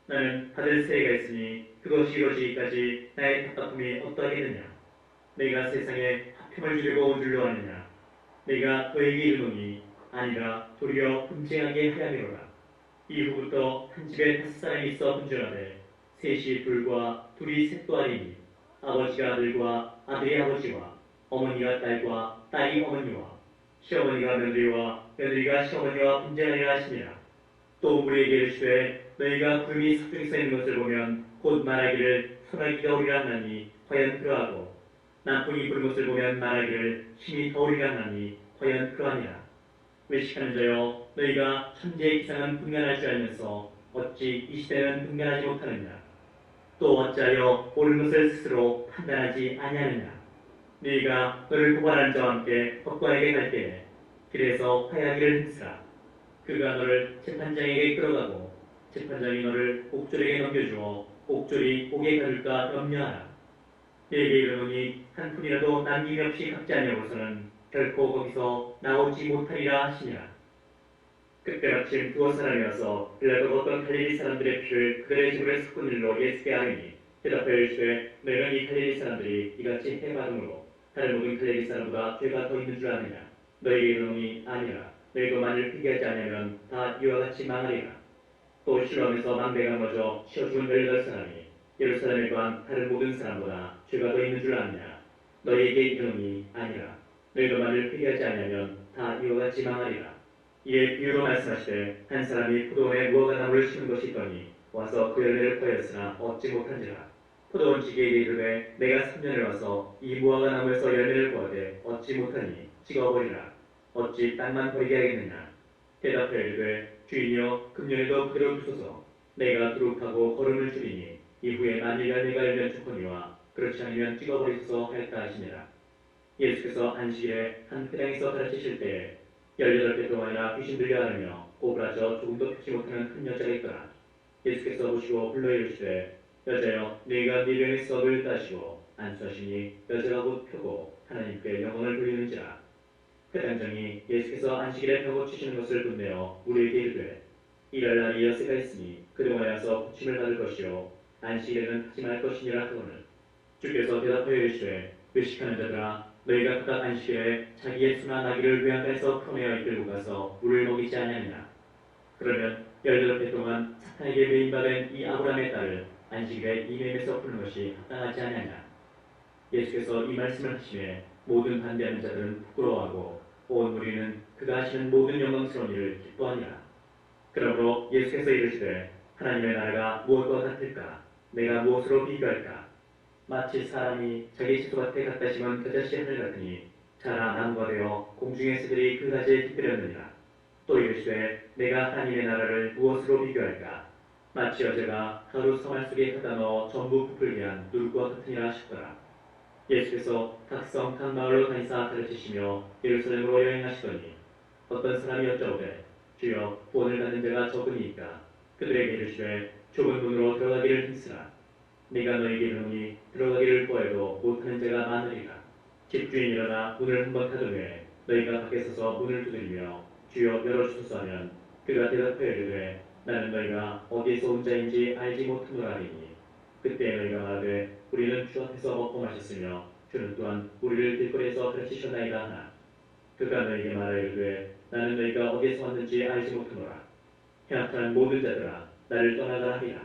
나는 받을 세례가 있으니 그것이 이루어지기까지 나의 답답함이 어떠하겠느냐. 내가 세상에 화평을 주려고 온 줄로 아느냐. 내가 너에게 이르노니 아니라 도리어 분쟁하게 하야미로라. 이후부터 한 집에 5사람이 있어 분쟁하되 셋이 둘과 둘이 셋도 아니니 아버지가 아들과 아들이 아버지와 어머니가 딸과 딸이 어머니와 시어머니가 며느리와 며느리가 시어머니와 분쟁하리라 하시니라. 또 우리에게 이르시되 너희가 구름이 서쪽에 서 있는 것을 보면 곧 말하기를 소나기가 오리라 하나니 과연 그러하고 남풍이 부는 것을 보면 말하기를 힘이 더 오리라 하나니 과연 그러하니라. 외식하는 자여 너희가 천재의 기상은 분간할 줄 알면서 어찌 이 시대는 분간하지 못하느냐. 또 어찌하여 옳은 것을 스스로 판단하지 아니하느냐. 너희가 너를 고발하는 자와 함께 법관에게 갈 때에 길에서 화해하기를 힘쓰라. 그가 너를 재판장에게 끌어가고 재판장이 너를 옥졸에게 넘겨주어 옥졸이 옥에 가둘까 염려하라. 너에게 이르노니 한 푼이라도 남김이 없이 갚지 아니하고서는 결코 거기서 나오지 못하리라 하시니라. 그때 마침 두어 사람이 와서 빌라도가 어떤 갈릴리 사람들의 피를 그들의 집으로 섞은 일로 예수께 아뢰니 대답하여 이르시되 너희는 이 갈릴리 사람들이 이같이 해받음으로 다른 모든 갈릴리 사람보다 죄가 더 있는 줄 아느냐. 너희에게 이르노니 아니라. 너희도 만일 회개하지 아니하면 다 이와 같이 망하리라. 또 실로암에서 망대가 먼저 치어 죽은 18사람이 예루살렘에 거한 다른 모든 사람보다 죄가 더 있는 줄 아느냐. 너희에게 이르노니 아니라. 너희도 만일 회개하지 아니하면 다 이와 같이 망하리라. 이에 비유로 말씀하시되 한 사람이 포도원에 무화과 나무를 심은 것이 있더니 와서 그 열매를 거였으나 얻지 못한지라. 포도원지기에게 이르되 내가 3년을 와서 이 무화과 나무에서 열매를 구하되 얻지 못하니 찍어버리라. 어찌 땅만 버리게 하겠느냐. 대답하여 이르되 주인이여 금년에도 그대로 두소서. 내가 두룩하고 걸음을 줄이니 이후에 만일 열매가 열면 좋거니와 그렇지 않으면 찍어버리소서 할까 하시니라. 예수께서 안식일에 한 회당에서 가르치실 때에 18배 동안이나 귀신 들려 하며 오그라져 조금도 펴지 못하는 큰 여자가 있더라. 예수께서 보시고 불러 이르시되 여자여 네가 네 병의 썩을 따시고 안수하시니 여자가 곧 펴고 하나님께 영광을 돌리는지라. 회당장이 예수께서 안식일에 펴고 치시는 것을 본내어 우리에게 이르되 일할 날이 여세가 있으니 그동안에 와서 고침을 받을 것이요 안식일에는 하지 말 것이니라 하거늘. 주께서 대답하여 이르시되 외식하는 자들아 너희가 각각 안식일에 자기의 수나 나귀를 외양간에서 풀어내어 이끌고 가서 물을 먹이지 아니하느냐. 그러면 18배 동안 사탄에게 매인받은 이 아브라함의 딸을 안식일에 이 맴에서 푸는 것이 합당하지 아니하냐. 예수께서 이 말씀을 하시매 모든 반대하는 자들은 부끄러워하고 온 무리는 그가 하시는 모든 영광스러운 일을 기뻐하니라. 그러므로 예수께서 이르시되 하나님의 나라가 무엇과 같을까. 내가 무엇으로 비교할까. 마치 사람이 자기 채소밭에 갖다 심은 겨자씨 하늘 같으니 자라 나무가 되어 공중의 새들이 그 가지에 깃들였느니라. 또 이르시되 내가 하나님의 나라를 무엇으로 비교할까. 마치 여자가 가루 성알 속에 갖다 넣어 전부 부풀게 한 누룩과 같으니라 하셨더라. 예수께서 각 성 각 마을로 다니사 가르치시며 예루살렘으로 여행하시더니 어떤 사람이 여쭤오되 주여 구원을 받는 자가 적으니이까. 그들에게 이르시되 좁은 문으로 들어가기를 힘쓰라. 네가 너희에게 이르노니 들어가기를 구하여도 못하는 자가 많으리라. 집주인이 일어나 문을 한번 닫은 후에 너희가 밖에 서서 문을 두드리며 주여 열어주소서 하면 그가 대답하여 이르되 나는 너희가 어디에서 온 자인지 알지 못하노라 하리니 그때 너희가 말하되 우리는 주 앞에서 먹고 마셨으며 주는 또한 우리를 길거리에서 가르치셨나이다 하나. 그가 너희에게 말하여 이르되 나는 너희가 어디에서 왔는지 알지 못하노라. 행악한 모든 자들아 나를 떠나가라 하리라.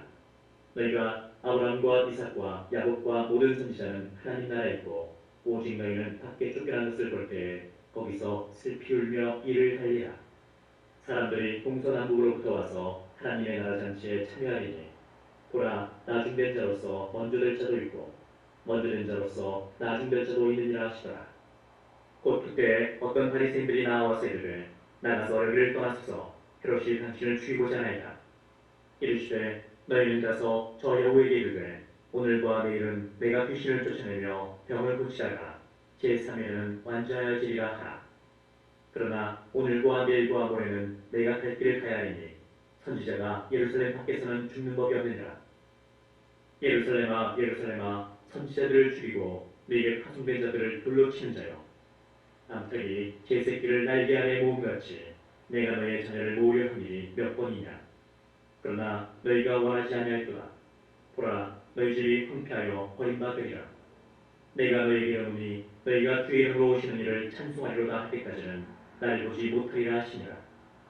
너희가 아브라함과 이삭과 야곱과 모든 선지자는 하나님 나라에 있고 오직 너희는 밖에 쫓겨난 것을 볼 때에 거기서 슬피 울며 이를 달리라. 사람들이 동서남북으로부터 와서 하나님의 나라 잔치에 참여하리니 보라 나중된 자로서 먼저 될 자도 있고 먼저 된 자로서 나중될 자도 있느니라 하시더라. 곧 그때에 어떤 바리새인들이 나와서 이르되 나가서 여기를 떠나소서. 헤롯이 당신을 죽이고자 하나이다. 이르시되 너희는 가서 저 여우에게 이르되 오늘과 내일은 내가 귀신을 쫓아내며 병을 고치다가 제3일은 완전하여지리라 하라. 그러나 오늘과 내일과 모레는 내가 갈 길을 가야 하리니 선지자가 예루살렘 밖에서는 죽는 법이 없느니라. 예루살렘아 예루살렘아 선지자들을 죽이고 네게 파송된 자들을 돌로 치는 자여. 암탉이 개새끼를 날개 안에 모음같이 내가 너의 자녀를 모으려 한 일이 몇 번이냐. 그러나 너희가 원하지 아니하였도다. 보라 너희 집이 황폐하여 버림받으리라. 내가 너희에게 이르노니 너희가 주의 이름으로 오시는 일을 찬송하리로다 할 때까지는 나를 보지 못하리라 하시니라.